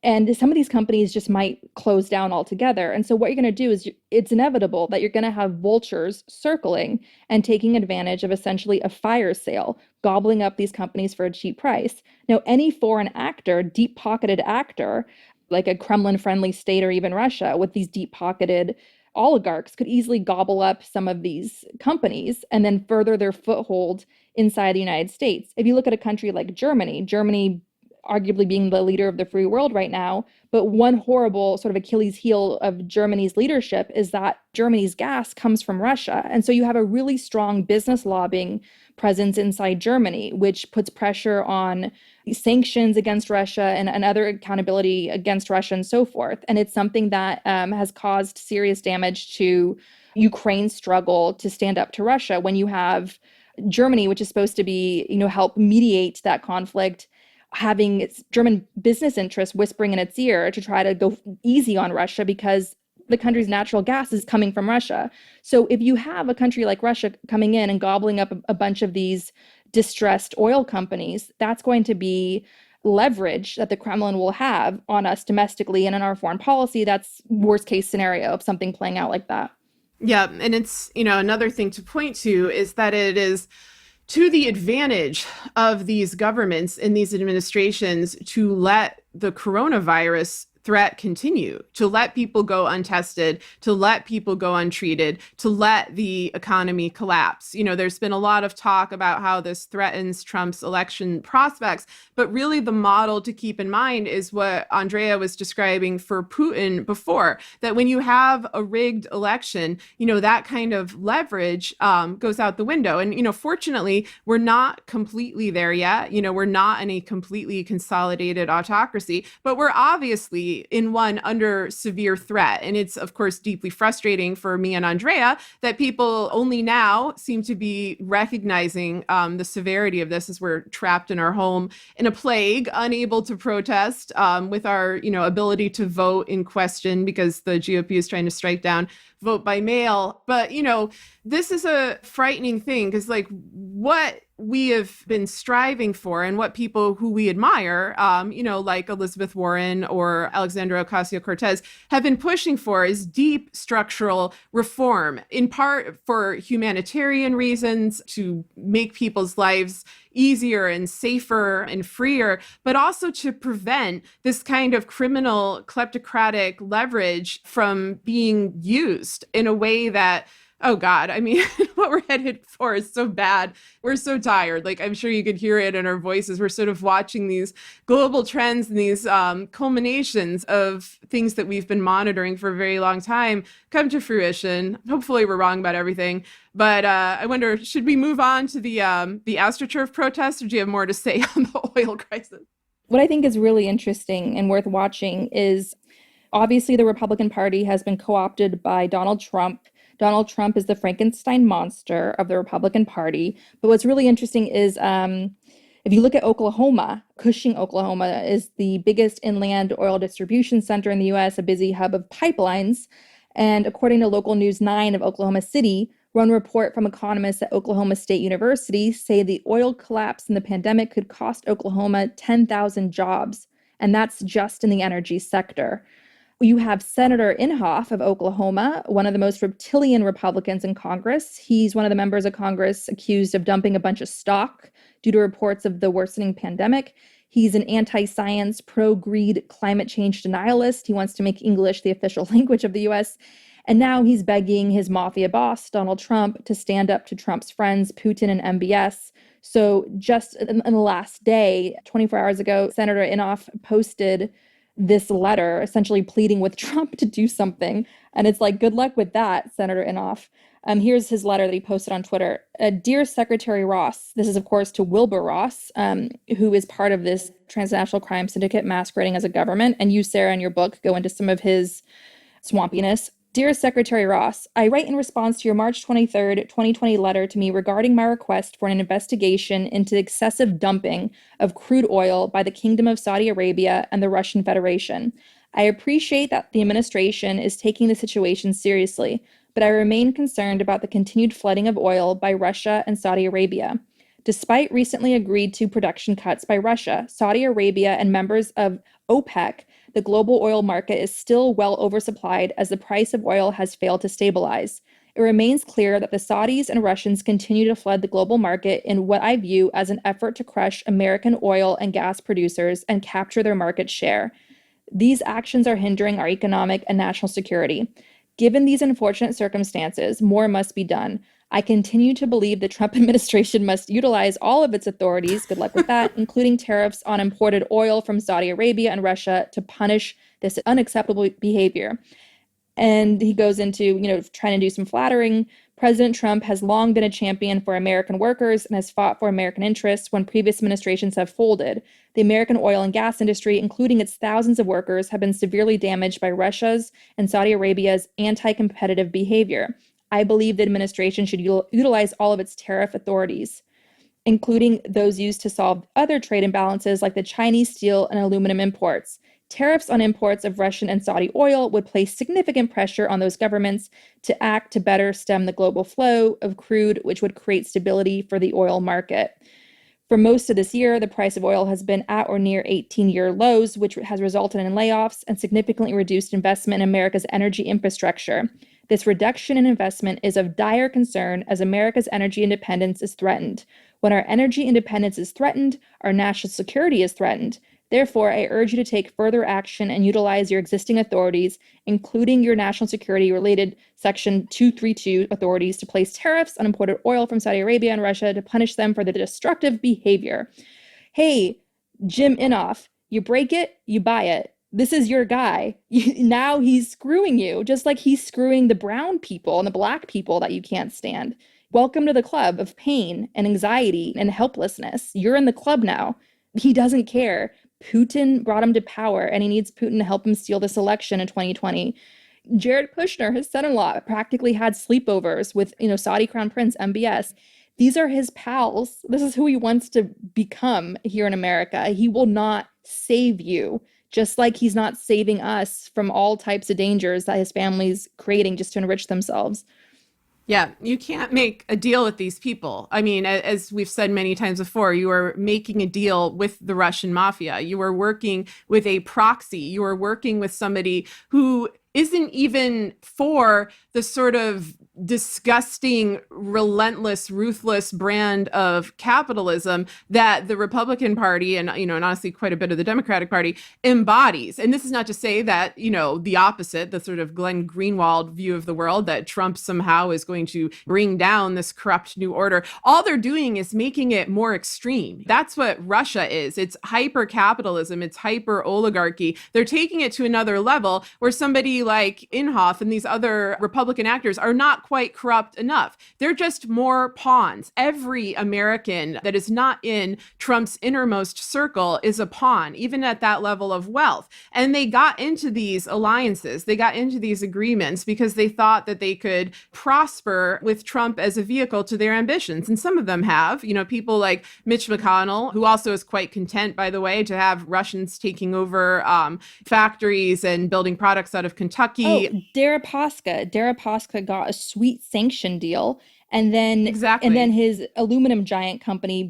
And some of these companies just might close down altogether. And so what you're going to do is it's inevitable that you're going to have vultures circling and taking advantage of essentially a fire sale, gobbling up these companies for a cheap price. Now, any foreign actor, deep-pocketed actor, like a Kremlin-friendly state or even Russia, with these deep-pocketed oligarchs could easily gobble up some of these companies and then further their foothold inside the United States. If you look at a country like Germany arguably being the leader of the free world right now, but one horrible sort of Achilles heel of Germany's leadership is that Germany's gas comes from Russia. And so you have a really strong business lobbying presence inside Germany, which puts pressure on sanctions against Russia and other accountability against Russia and so forth. And it's something that has caused serious damage to Ukraine's struggle to stand up to Russia when you have Germany, which is supposed to be, help mediate that conflict, having its German business interests whispering in its ear to try to go easy on Russia because the country's natural gas is coming from Russia. So if you have a country like Russia coming in and gobbling up a bunch of these distressed oil companies, that's going to be leverage that the Kremlin will have on us domestically and in our foreign policy. That's worst case scenario of something playing out like that. Yeah, and it's, another thing to point to is that it is to the advantage of these governments and these administrations to let the coronavirus threat continue, to let people go untested, to let people go untreated, to let the economy collapse. There's been a lot of talk about how this threatens Trump's election prospects, but really the model to keep in mind is what Andrea was describing for Putin before, that when you have a rigged election, that kind of leverage goes out the window. And, fortunately, we're not completely there yet. We're not in a completely consolidated autocracy, but we're obviously in one under severe threat. And it's, of course, deeply frustrating for me and Andrea that people only now seem to be recognizing the severity of this as we're trapped in our home in a plague, unable to protest, with our, ability to vote in question because the GOP is trying to strike down vote by mail. But, this is a frightening thing because, what we have been striving for and what people who we admire, like Elizabeth Warren or Alexandria Ocasio-Cortez have been pushing for is deep structural reform, in part for humanitarian reasons, to make people's lives easier and safer and freer, but also to prevent this kind of criminal kleptocratic leverage from being used in a way that, oh God, what we're headed for is so bad. We're so tired. I'm sure you could hear it in our voices. We're sort of watching these global trends and these culminations of things that we've been monitoring for a very long time come to fruition. Hopefully we're wrong about everything. But I wonder, should we move on to the AstroTurf protests, or do you have more to say on the oil crisis? What I think is really interesting and worth watching is obviously the Republican Party has been co-opted by Donald Trump. Donald Trump is the Frankenstein monster of the Republican Party. But what's really interesting is if you look at Oklahoma, Cushing, Oklahoma is the biggest inland oil distribution center in the U.S., a busy hub of pipelines. And according to local News 9 of Oklahoma City, one report from economists at Oklahoma State University say the oil collapse in the pandemic could cost Oklahoma 10,000 jobs. And that's just in the energy sector. You have Senator Inhofe of Oklahoma, one of the most reptilian Republicans in Congress. He's one of the members of Congress accused of dumping a bunch of stock due to reports of the worsening pandemic. He's an anti-science, pro-greed, climate change denialist. He wants to make English the official language of the U.S. And now he's begging his mafia boss, Donald Trump, to stand up to Trump's friends, Putin and MBS. So just in the last day, 24 hours ago, Senator Inhofe posted this letter essentially pleading with Trump to do something. And it's good luck with that, Senator Inhofe. Here's his letter that he posted on Twitter. Dear Secretary Ross, this is, of course, to Wilbur Ross, who is part of this transnational crime syndicate masquerading as a government. And you, Sarah, in your book, go into some of his swampiness. Dear Secretary Ross, I write in response to your March 23rd, 2020 letter to me regarding my request for an investigation into excessive dumping of crude oil by the Kingdom of Saudi Arabia and the Russian Federation. I appreciate that the administration is taking the situation seriously, but I remain concerned about the continued flooding of oil by Russia and Saudi Arabia. Despite recently agreed to production cuts by Russia, Saudi Arabia and members of OPEC, the global oil market is still well oversupplied as the price of oil has failed to stabilize. It remains clear that the Saudis and Russians continue to flood the global market in what I view as an effort to crush American oil and gas producers and capture their market share. These actions are hindering our economic and national security. Given these unfortunate circumstances, more must be done. I continue to believe the Trump administration must utilize all of its authorities, good luck with that, including tariffs on imported oil from Saudi Arabia and Russia, to punish this unacceptable behavior. And he goes into, trying to do some flattering. President Trump has long been a champion for American workers and has fought for American interests when previous administrations have folded. The American oil and gas industry, including its thousands of workers, have been severely damaged by Russia's and Saudi Arabia's anti-competitive behavior. I believe the administration should utilize all of its tariff authorities, including those used to solve other trade imbalances like the Chinese steel and aluminum imports. Tariffs on imports of Russian and Saudi oil would place significant pressure on those governments to act to better stem the global flow of crude, which would create stability for the oil market. For most of this year, the price of oil has been at or near 18-year lows, which has resulted in layoffs and significantly reduced investment in America's energy infrastructure. This reduction in investment is of dire concern as America's energy independence is threatened. When our energy independence is threatened, our national security is threatened. Therefore, I urge you to take further action and utilize your existing authorities, including your national security-related Section 232 authorities, to place tariffs on imported oil from Saudi Arabia and Russia to punish them for their destructive behavior. Hey, Jim Inhofe, you break it, you buy it. This is your guy. Now he's screwing you, just like he's screwing the brown people and the black people that you can't stand. Welcome to the club of pain and anxiety and helplessness. You're in the club now. He doesn't care. Putin brought him to power, and he needs Putin to help him steal this election in 2020. Jared Kushner, his son-in-law, practically had sleepovers with, Saudi Crown Prince MBS. These are his pals. This is who he wants to become here in America. He will not save you, just like he's not saving us from all types of dangers that his family's creating just to enrich themselves. Yeah, you can't make a deal with these people. I mean, as we've said many times before, you are making a deal with the Russian mafia. You are working with a proxy. You are working with somebody who isn't even for the sort of disgusting, relentless, ruthless brand of capitalism that the Republican Party and honestly quite a bit of the Democratic Party embodies. And this is not to say that, the opposite, the sort of Glenn Greenwald view of the world, that Trump somehow is going to bring down this corrupt new order. All they're doing is making it more extreme. That's what Russia is. It's hyper capitalism. It's hyper oligarchy. They're taking it to another level where somebody like Inhofe and these other Republican actors are not quite corrupt enough. They're just more pawns. Every American that is not in Trump's innermost circle is a pawn, even at that level of wealth. And they got into these alliances. They got into these agreements because they thought that they could prosper with Trump as a vehicle to their ambitions. And some of them have, people like Mitch McConnell, who also is quite content, by the way, to have Russians taking over factories and building products out of Kentucky. Oh, Deripaska got a sweet sanction deal, and then his aluminum giant company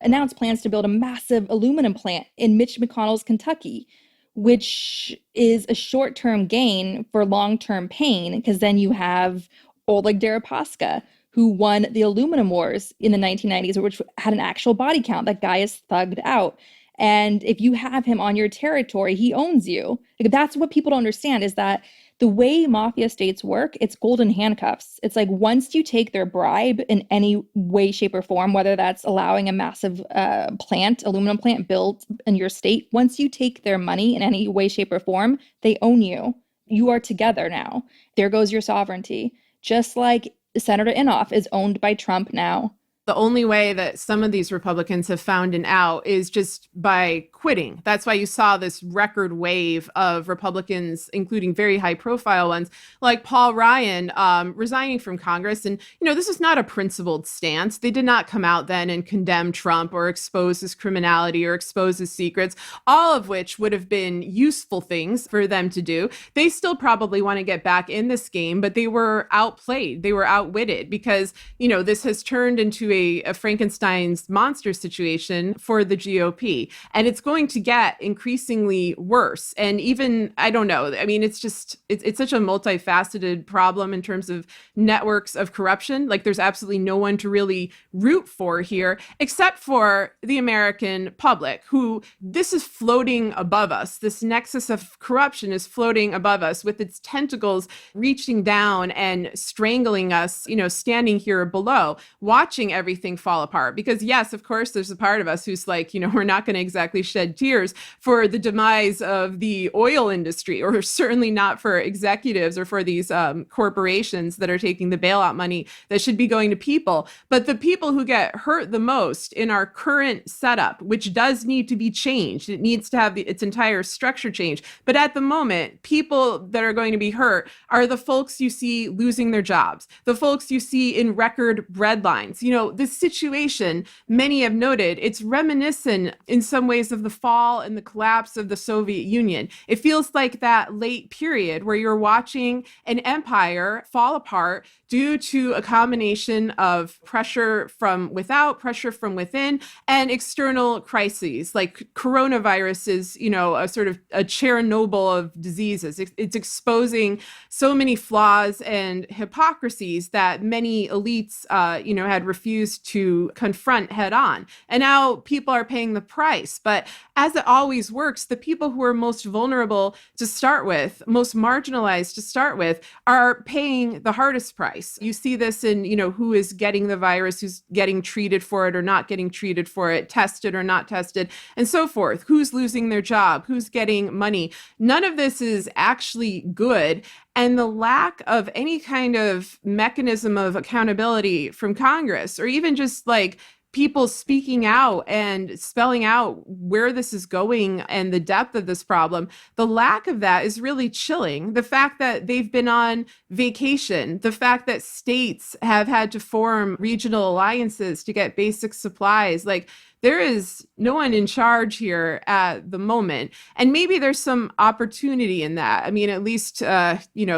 announced plans to build a massive aluminum plant in Mitch McConnell's Kentucky, which is a short-term gain for long-term pain, because then you have Oleg Deripaska, who won the aluminum wars in the 1990s, which had an actual body count. That guy is thugged out. And if you have him on your territory, he owns you. Like, that's what people don't understand, is that the way mafia states work, it's golden handcuffs. It's like once you take their bribe in any way, shape, or form, whether that's allowing a massive aluminum plant built in your state, once you take their money in any way, shape, or form, they own you. You are together now. There goes your sovereignty. Just like Senator Inhofe is owned by Trump now. The only way that some of these Republicans have found an out is just by quitting. That's why you saw this record wave of Republicans, including very high profile ones like Paul Ryan, resigning from Congress. And, this is not a principled stance. They did not come out then and condemn Trump or expose his criminality or expose his secrets, all of which would have been useful things for them to do. They still probably want to get back in this game, but they were outplayed. They were outwitted because, this has turned into a Frankenstein's monster situation for the GOP. And it's going to get increasingly worse. And even, I don't know, I mean, it's such a multifaceted problem in terms of networks of corruption. Like, there's absolutely no one to really root for here, except for the American public, who this is floating above us. This nexus of corruption is floating above us with its tentacles reaching down and strangling us, standing here below, watching everything fall apart. Because yes, of course, there's a part of us who's like, we're not going to exactly shed tears for the demise of the oil industry, or certainly not for executives or for these corporations that are taking the bailout money that should be going to people. But the people who get hurt the most in our current setup, which does need to be changed, it needs to have its entire structure changed. But at the moment, people that are going to be hurt are the folks you see losing their jobs, the folks you see in record breadlines. this situation, many have noted, it's reminiscent in some ways of the fall and the collapse of the Soviet Union. It feels like that late period where you're watching an empire fall apart due to a combination of pressure from without, pressure from within, and external crises. Like coronavirus is, a sort of a Chernobyl of diseases. It's exposing so many flaws and hypocrisies that many elites, had refused to confront head on. And now people are paying the price. But as it always works, the people who are most vulnerable to start with, most marginalized to start with, are paying the hardest price. You see this in, who is getting the virus, who's getting treated for it or not getting treated for it, tested or not tested, and so forth. Who's losing their job, who's getting money. None of this is actually good. And the lack of any kind of mechanism of accountability from Congress, or even just like people speaking out and spelling out where this is going and the depth of this problem, the lack of that is really chilling. The fact that they've been on vacation, the fact that states have had to form regional alliances to get basic supplies, like there is no one in charge here at the moment. And maybe there's some opportunity in that. I mean, at least,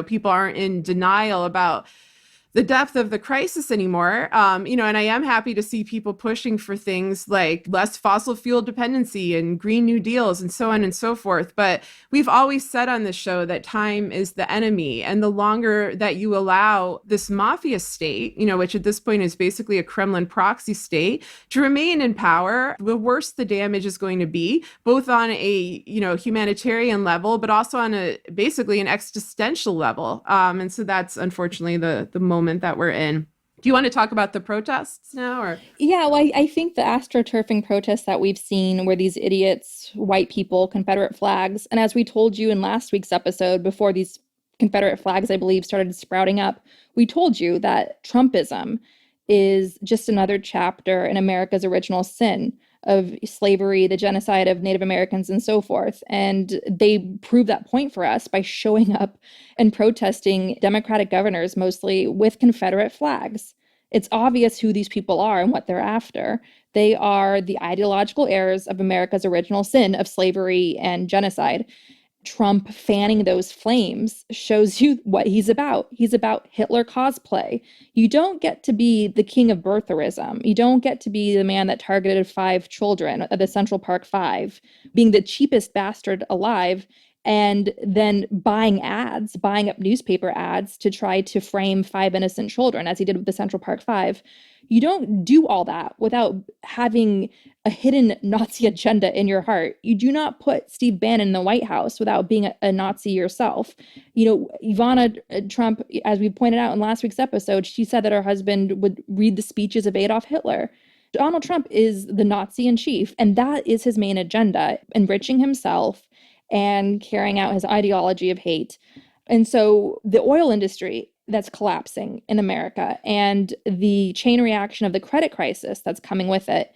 people aren't in denial about the depth of the crisis anymore. And I am happy to see people pushing for things like less fossil fuel dependency and Green New Deals and so on and so forth. But we've always said on this show that time is the enemy. And the longer that you allow this mafia state, which at this point is basically a Kremlin proxy state, to remain in power, the worse the damage is going to be, both on a, humanitarian level, but also on basically an existential level. And so that's unfortunately the moment that we're in. Do you want to talk about the protests now? Or yeah, well, I think the astroturfing protests that we've seen where these idiots, white people, Confederate flags, and as we told you in last week's episode, before these Confederate flags, I believe, started sprouting up, we told you that Trumpism is just another chapter in America's original sin of slavery, the genocide of Native Americans, and so forth. And they prove that point for us by showing up and protesting Democratic governors, mostly with Confederate flags. It's obvious who these people are and what they're after. They are the ideological heirs of America's original sin of slavery and genocide. Trump fanning those flames shows you what he's about. He's about Hitler cosplay. You don't get to be the king of birtherism. You don't get to be the man that targeted 5 children at the Central Park 5, being the cheapest bastard alive, and then buying up newspaper ads to try to frame 5 innocent children, as he did with the Central Park 5. You don't do all that without having a hidden Nazi agenda in your heart. You do not put Steve Bannon in the White House without being a Nazi yourself. Ivana Trump, as we pointed out in last week's episode, she said that her husband would read the speeches of Adolf Hitler. Donald Trump is the Nazi in chief, and that is his main agenda, enriching himself and carrying out his ideology of hate. And so the oil industry that's collapsing in America and the chain reaction of the credit crisis that's coming with it,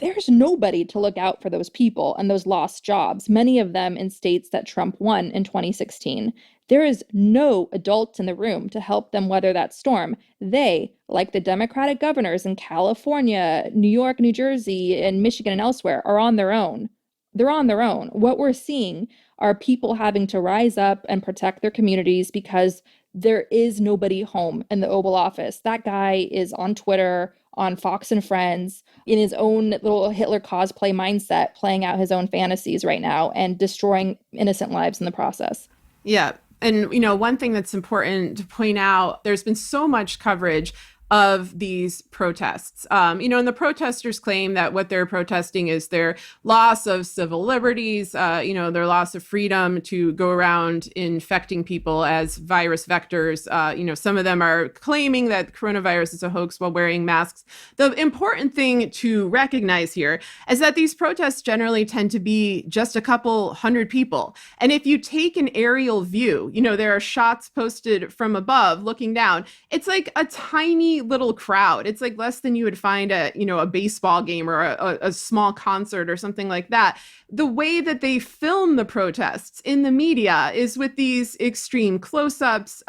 there's nobody to look out for those people and those lost jobs, many of them in states that Trump won in 2016. There is no adult in the room to help them weather that storm. They, like the Democratic governors in California, New York, New Jersey, and Michigan and elsewhere, are on their own. They're on their own. What we're seeing are people having to rise up and protect their communities because there is nobody home in the Oval Office. That guy is on Twitter, on Fox and Friends, in his own little Hitler cosplay mindset, playing out his own fantasies right now and destroying innocent lives in the process. Yeah. And, one thing that's important to point out, there's been so much coverage of these protests. And the protesters claim that what they're protesting is their loss of civil liberties, their loss of freedom to go around infecting people as virus vectors. Some of them are claiming that coronavirus is a hoax while wearing masks. The important thing to recognize here is that these protests generally tend to be just a couple hundred people. And if you take an aerial view, there are shots posted from above looking down. It's like a tiny little crowd. It's like less than you would find at, a baseball game or a small concert or something like that. The way that they film the protests in the media is with these extreme close-ups,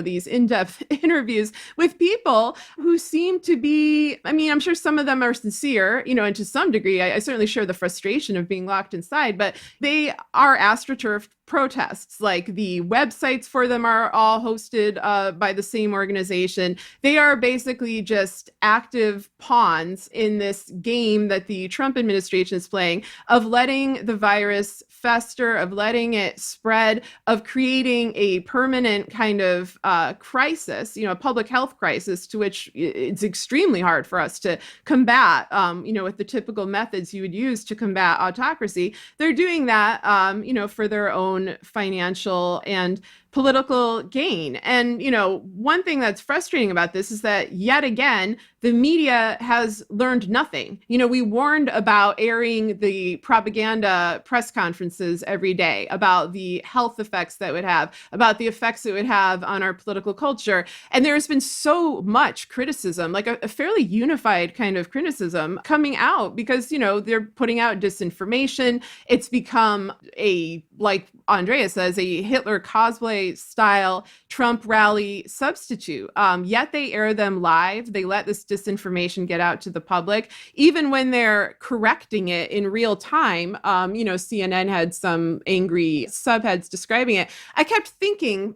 these in-depth interviews with people who seem to be, I'm sure some of them are sincere, and to some degree, I certainly share the frustration of being locked inside, but they are astroturfed protests. Like the websites for them are all hosted by the same organization. They are basically just active pawns in this game that the Trump administration is playing of letting the virus fester, of letting it spread, of creating a permanent kind of crisis, a public health crisis to which it's extremely hard for us to combat, with the typical methods you would use to combat autocracy. They're doing that, for their own financial and political gain. And, one thing that's frustrating about this is that yet again, the media has learned nothing. We warned about airing the propaganda press conferences every day, about the health effects that would have, about the effects it would have on our political culture. And there has been so much criticism, like a fairly unified kind of criticism coming out because, they're putting out disinformation. It's become like Andrea says, a Hitler cosplay style Trump rally substitute. Yet they air them live. They let this disinformation get out to the public, even when they're correcting it in real time. CNN had some angry subheads describing it. I kept thinking,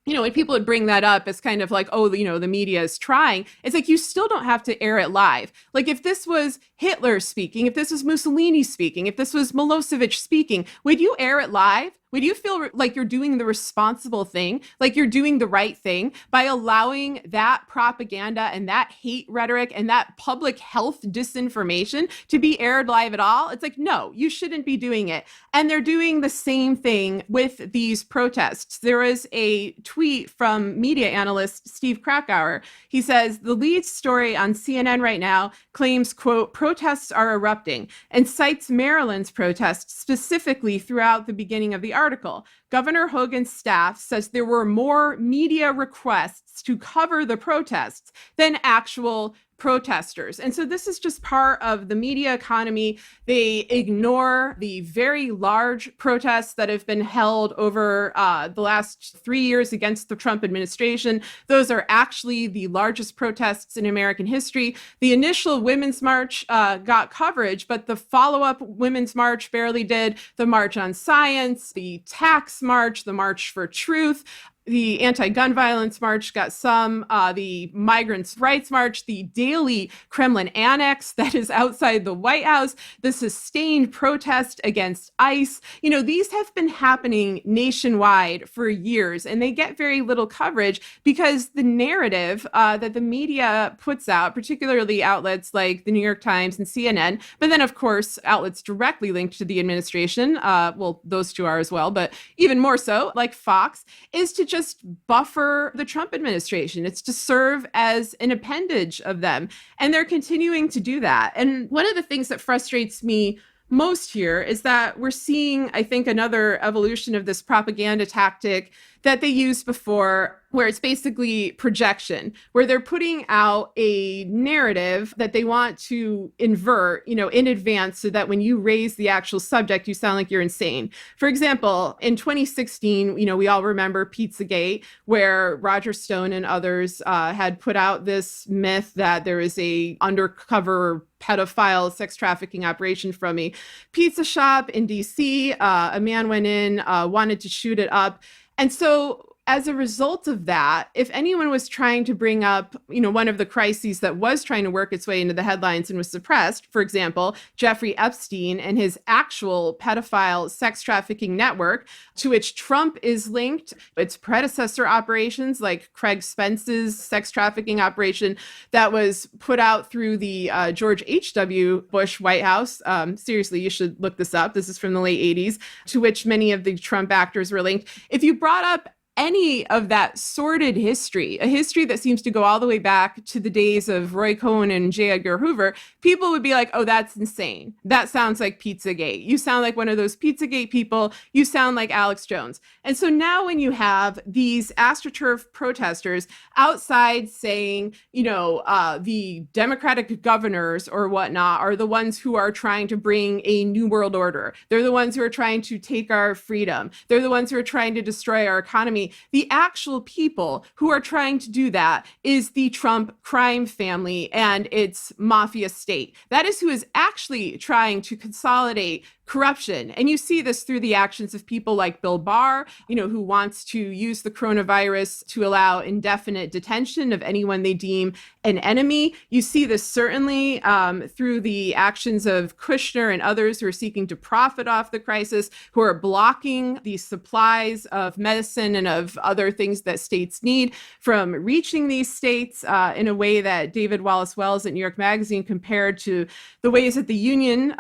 when people would bring that up as kind of like, oh, the media is trying, it's like, you still don't have to air it live. Like if this was Hitler speaking, if this was Mussolini speaking, if this was Milosevic speaking, would you air it live? Would you feel like you're doing the responsible thing, like you're doing the right thing by allowing that propaganda and that hate rhetoric and that public health disinformation to be aired live at all? It's like, no, you shouldn't be doing it. And they're doing the same thing with these protests. There was a tweet from media analyst Steve Krakauer. He says, the lead story on CNN right now claims, quote, protests are erupting, and cites Maryland's protests specifically throughout the beginning of the article. Governor Hogan's staff says there were more media requests to cover the protests than actual protesters. And so this is just part of the media economy. They ignore the very large protests that have been held over the last 3 years against the Trump administration. Those are actually the largest protests in American history. The initial Women's March got coverage, but the follow-up Women's March barely did. The March on Science, the Tax March, the March for Truth, the anti-gun violence march got some, the migrants' rights march, the daily Kremlin annex that is outside the White House, the sustained protest against ICE. These have been happening nationwide for years, and they get very little coverage because the narrative that the media puts out, particularly outlets like the New York Times and CNN, but then, of course, outlets directly linked to the administration, well, those two are as well, but even more so, like Fox, is to just buffer the Trump administration. It's to serve as an appendage of them. And they're continuing to do that. And one of the things that frustrates me most here is that we're seeing, I think, another evolution of this propaganda tactic that they used before, where it's basically projection, where they're putting out a narrative that they want to invert, in advance so that when you raise the actual subject, you sound like you're insane. For example, in 2016, we all remember Pizzagate, where Roger Stone and others had put out this myth that there is a undercover pedophile sex trafficking operation from a pizza shop in DC. A man went in, wanted to shoot it up. And so as a result of that, if anyone was trying to bring up, one of the crises that was trying to work its way into the headlines and was suppressed, for example, Jeffrey Epstein and his actual pedophile sex trafficking network, to which Trump is linked, its predecessor operations like Craig Spence's sex trafficking operation that was put out through the George H.W. Bush White House. Seriously, you should look this up. This is from the late 80s, to which many of the Trump actors were linked. If you brought up any of that sordid history, a history that seems to go all the way back to the days of Roy Cohn and J. Edgar Hoover, people would be like, oh, that's insane. That sounds like Pizzagate. You sound like one of those Pizzagate people. You sound like Alex Jones. And so now when you have these AstroTurf protesters outside saying, the Democratic governors or whatnot are the ones who are trying to bring a new world order. They're the ones who are trying to take our freedom. They're the ones who are trying to destroy our economy. The actual people who are trying to do that is the Trump crime family and its mafia state. That is who is actually trying to consolidate corruption. And you see this through the actions of people like Bill Barr, who wants to use the coronavirus to allow indefinite detention of anyone they deem an enemy. You see this certainly through the actions of Kushner and others who are seeking to profit off the crisis, who are blocking the supplies of medicine and of other things that states need from reaching these states in a way that David Wallace Wells at New York Magazine compared to the ways that the Union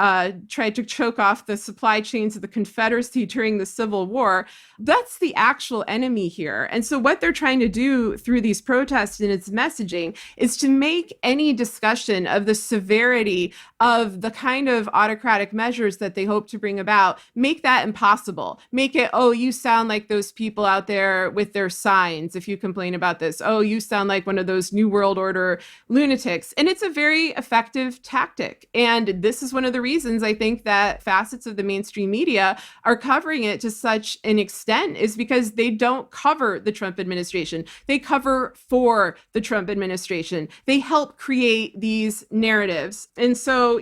tried to choke off the supply chains of the Confederacy during the Civil War. That's the actual enemy here. And so what they're trying to do through these protests and its messaging is to make any discussion of the severity of the kind of autocratic measures that they hope to bring about, make that impossible. Make it, oh, you sound like those people out there with their signs if you complain about this. Oh, you sound like one of those New World Order lunatics. And it's a very effective tactic. And this is one of the reasons I think that facets of the mainstream media are covering it to such an extent, is because they don't cover the Trump administration. They cover for the Trump administration. They help create these narratives. And so,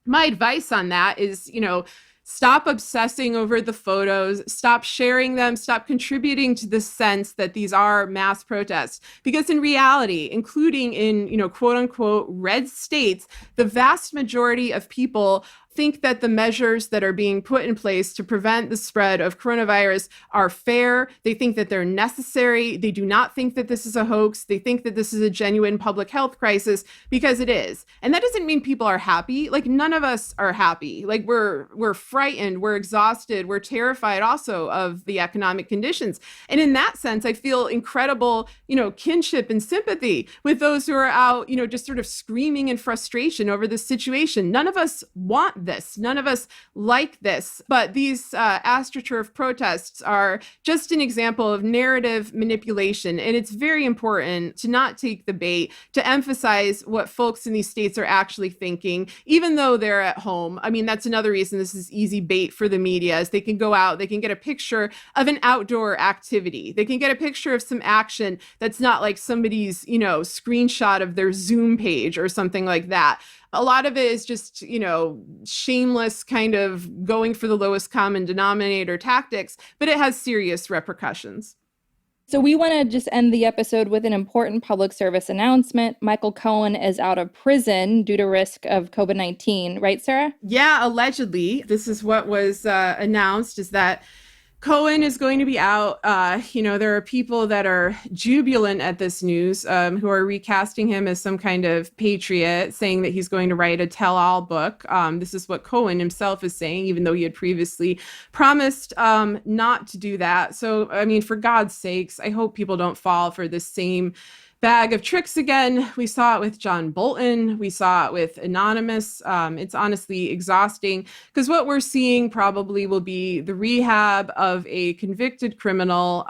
my advice on that is, stop obsessing over the photos, stop sharing them, stop contributing to the sense that these are mass protests. Because in reality, including in, quote unquote, red states, the vast majority of people think that the measures that are being put in place to prevent the spread of coronavirus are fair. They think that they're necessary. They do not think that this is a hoax. They think that this is a genuine public health crisis, because it is. And that doesn't mean people are happy. Like, none of us are happy. Like, we're frightened, we're exhausted, we're terrified also of the economic conditions. And in that sense, I feel incredible, kinship and sympathy with those who are out, just sort of screaming in frustration over this situation. None of us want this. None of us like this. But these AstroTurf protests are just an example of narrative manipulation. And it's very important to not take the bait, to emphasize what folks in these states are actually thinking, even though they're at home. I mean, that's another reason this is easy bait for the media, is they can go out, they can get a picture of an outdoor activity. They can get a picture of some action that's not like somebody's, screenshot of their Zoom page or something like that. A lot of it is just, shameless kind of going for the lowest common denominator tactics, but it has serious repercussions. So we want to just end the episode with an important public service announcement. Michael Cohen is out of prison due to risk of COVID-19, right, Sarah? Yeah, allegedly. This is what was announced, is that Cohen is going to be out. There are people that are jubilant at this news, who are recasting him as some kind of patriot, saying that he's going to write a tell-all book. This is what Cohen himself is saying, even though he had previously promised not to do that. So, I mean, for God's sakes, I hope people don't fall for this same bag of tricks again. We saw it with John Bolton. We saw it with Anonymous. It's honestly exhausting, because what we're seeing probably will be the rehab of a convicted criminal,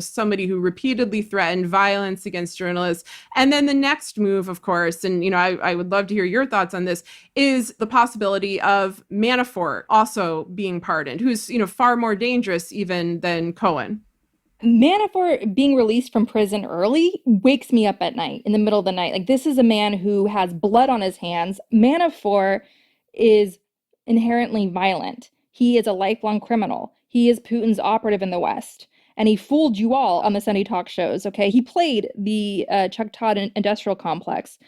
somebody who repeatedly threatened violence against journalists. And then the next move, of course, and, I would love to hear your thoughts on this, is the possibility of Manafort also being pardoned, who's, far more dangerous even than Cohen. Manafort being released from prison early wakes me up at night, in the middle of the night. Like, this is a man who has blood on his hands. Manafort is inherently violent. He is a lifelong criminal. He is Putin's operative in the West. And he fooled you all on the Sunday talk shows, okay? He played the Chuck Todd industrial complex.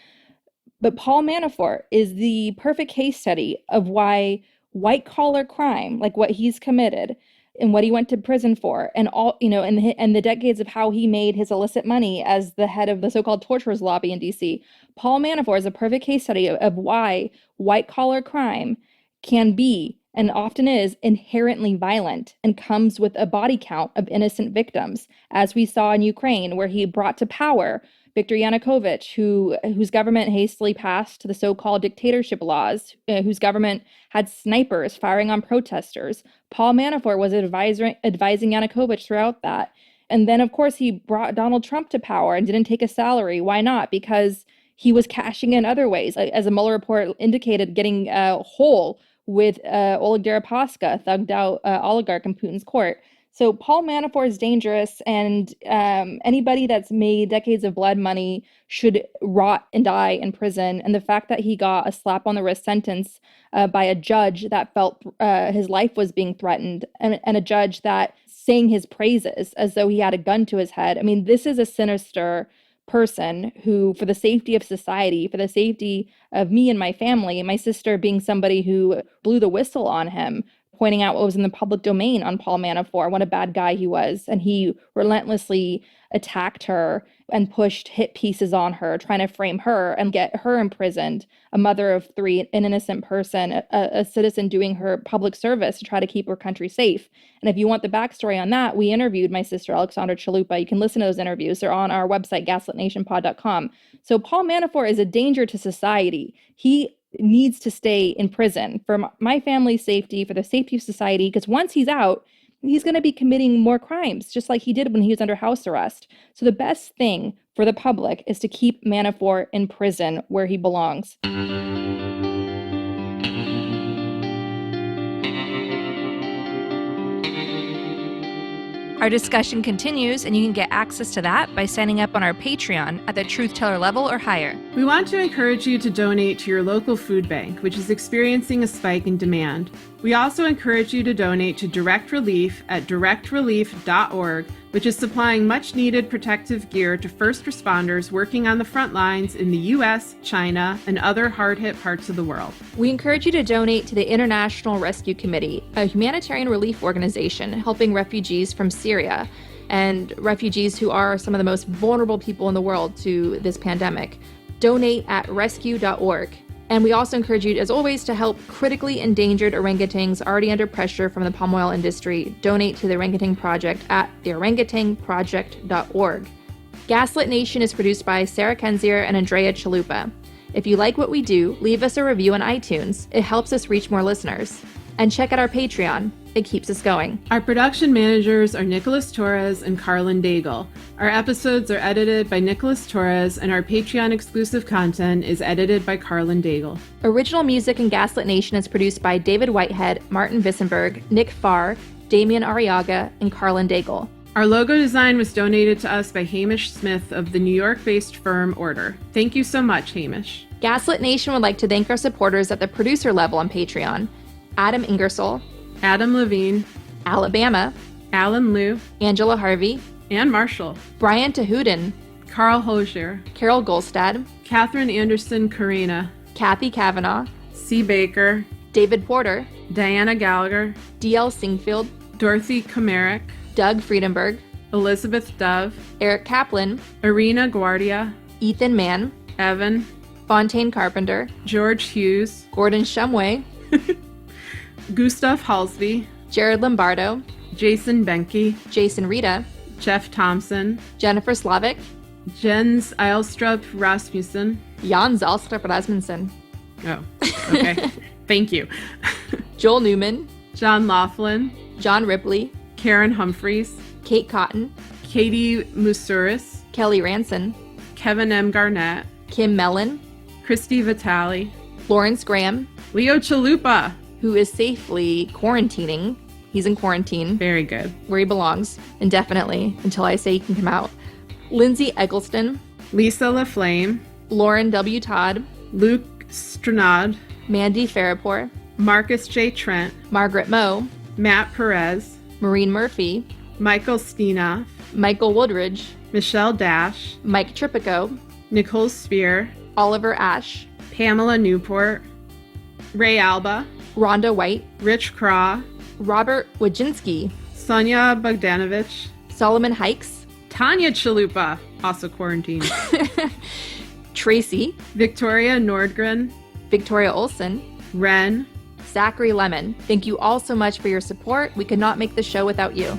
But Paul Manafort is the perfect case study of why white-collar crime, like what he's committed, and what he went to prison for, and all, and the decades of how he made his illicit money as the head of the so-called torturers lobby in DC. Paul Manafort is a perfect case study of why white-collar crime can be and often is inherently violent and comes with a body count of innocent victims, as we saw in Ukraine, where he brought to power Viktor Yanukovych, whose government hastily passed the so-called dictatorship laws, whose government had snipers firing on protesters. Paul Manafort was advising Yanukovych throughout that. And then, of course, he brought Donald Trump to power and didn't take a salary. Why not? Because he was cashing in other ways, as a Mueller report indicated, getting whole with Oleg Deripaska, thugged out oligarch in Putin's court. So Paul Manafort is dangerous, and anybody that's made decades of blood money should rot and die in prison. And the fact that he got a slap on the wrist sentence by a judge that felt his life was being threatened, and a judge that sang his praises as though he had a gun to his head. I mean, this is a sinister person who, for the safety of society, for the safety of me and my family, and my sister being somebody who blew the whistle on him, pointing out what was in the public domain on Paul Manafort, what a bad guy he was. And he relentlessly attacked her and pushed hit pieces on her, trying to frame her and get her imprisoned, a mother of three, an innocent person, a citizen doing her public service to try to keep her country safe. And if you want the backstory on that, we interviewed my sister, Alexandra Chalupa. You can listen to those interviews. They're on our website, gaslitnationpod.com. So Paul Manafort is a danger to society. He needs to stay in prison for my family's safety, for the safety of society, because once he's out, he's going to be committing more crimes, just like he did when he was under house arrest. So the best thing for the public is to keep Manafort in prison where he belongs. Our discussion continues, and you can get access to that by signing up on our Patreon at the Truth Teller level or higher. We want to encourage you to donate to your local food bank, which is experiencing a spike in demand. We also encourage you to donate to Direct Relief at directrelief.org, which is supplying much-needed protective gear to first responders working on the front lines in the U.S., China, and other hard-hit parts of the world. We encourage you to donate to the International Rescue Committee, a humanitarian relief organization helping refugees from Syria and refugees who are some of the most vulnerable people in the world to this pandemic. Donate at rescue.org. And we also encourage you, as always, to help critically endangered orangutans already under pressure from the palm oil industry. Donate to the Orangutan Project at theorangutanproject.org. Gaslit Nation is produced by Sarah Kenzier and Andrea Chalupa. If you like what we do, leave us a review on iTunes. It helps us reach more listeners. And check out our Patreon. It keeps us going. Our production managers are Nicholas Torres and Carlin Daigle. Our episodes are edited by Nicholas Torres, and our Patreon exclusive content is edited by Carlin Daigle. Original music in Gaslit Nation is produced by David Whitehead, Martin Vissenberg, Nick Farr, Damian Arriaga, and Carlin Daigle. Our logo design was donated to us by Hamish Smith of the New York-based firm Order. Thank you so much, Hamish. Gaslit Nation would like to thank our supporters at the producer level on Patreon: Adam Ingersoll, Adam Levine, Alabama, Alan Liu, Angela Harvey, Ann Marshall, Brian Tahudin, Carl Hosier, Carol Golstad, Catherine Anderson Karina, Kathy Kavanaugh, C. Baker, David Porter, Diana Gallagher, D.L. Singfield, Dorothy Komarick, Doug Friedenberg, Elizabeth Dove, Eric Kaplan, Irina Guardia, Ethan Mann, Evan, Fontaine Carpenter, George Hughes, Gordon Shumway, Gustav Halsby, Jared Lombardo, Jason Benke, Jason Rita, Jeff Thompson, Jennifer Slavic, Jens Eilstrup Rasmussen. Jan Zalstrup Rasmussen, Oh, okay. Thank you. Joel Newman, John Laughlin, John Ripley, Karen Humphreys, Kate Cotton, Katie Musuris, Kelly Ranson, Kevin M. Garnett, Kim Mellon, Christy Vitale, Lawrence Graham, Leo Chalupa. who is safely quarantining. He's in quarantine, Very good. where he belongs, indefinitely, until I say he can come out. Lindsay Eggleston, Lisa LaFlame, Lauren W. Todd, Luke Stranad, Mandy Farrapore, Marcus J. Trent, Margaret Moe, Matt Perez, Maureen Murphy, Michael Steenoff, Michael Woodridge, Michelle Dash, Mike Tripico, Nicole Spear, Oliver Ash, Pamela Newport, Ray Alba, Rhonda White, Rich Craw, Robert Wojcinski, Sonia Bogdanovich, Solomon Hikes, Tanya Chalupa, also quarantined, Tracy, Victoria Nordgren, Victoria Olson, Ren, Zachary Lemon. Thank you all so much for your support. We could not make the show without you.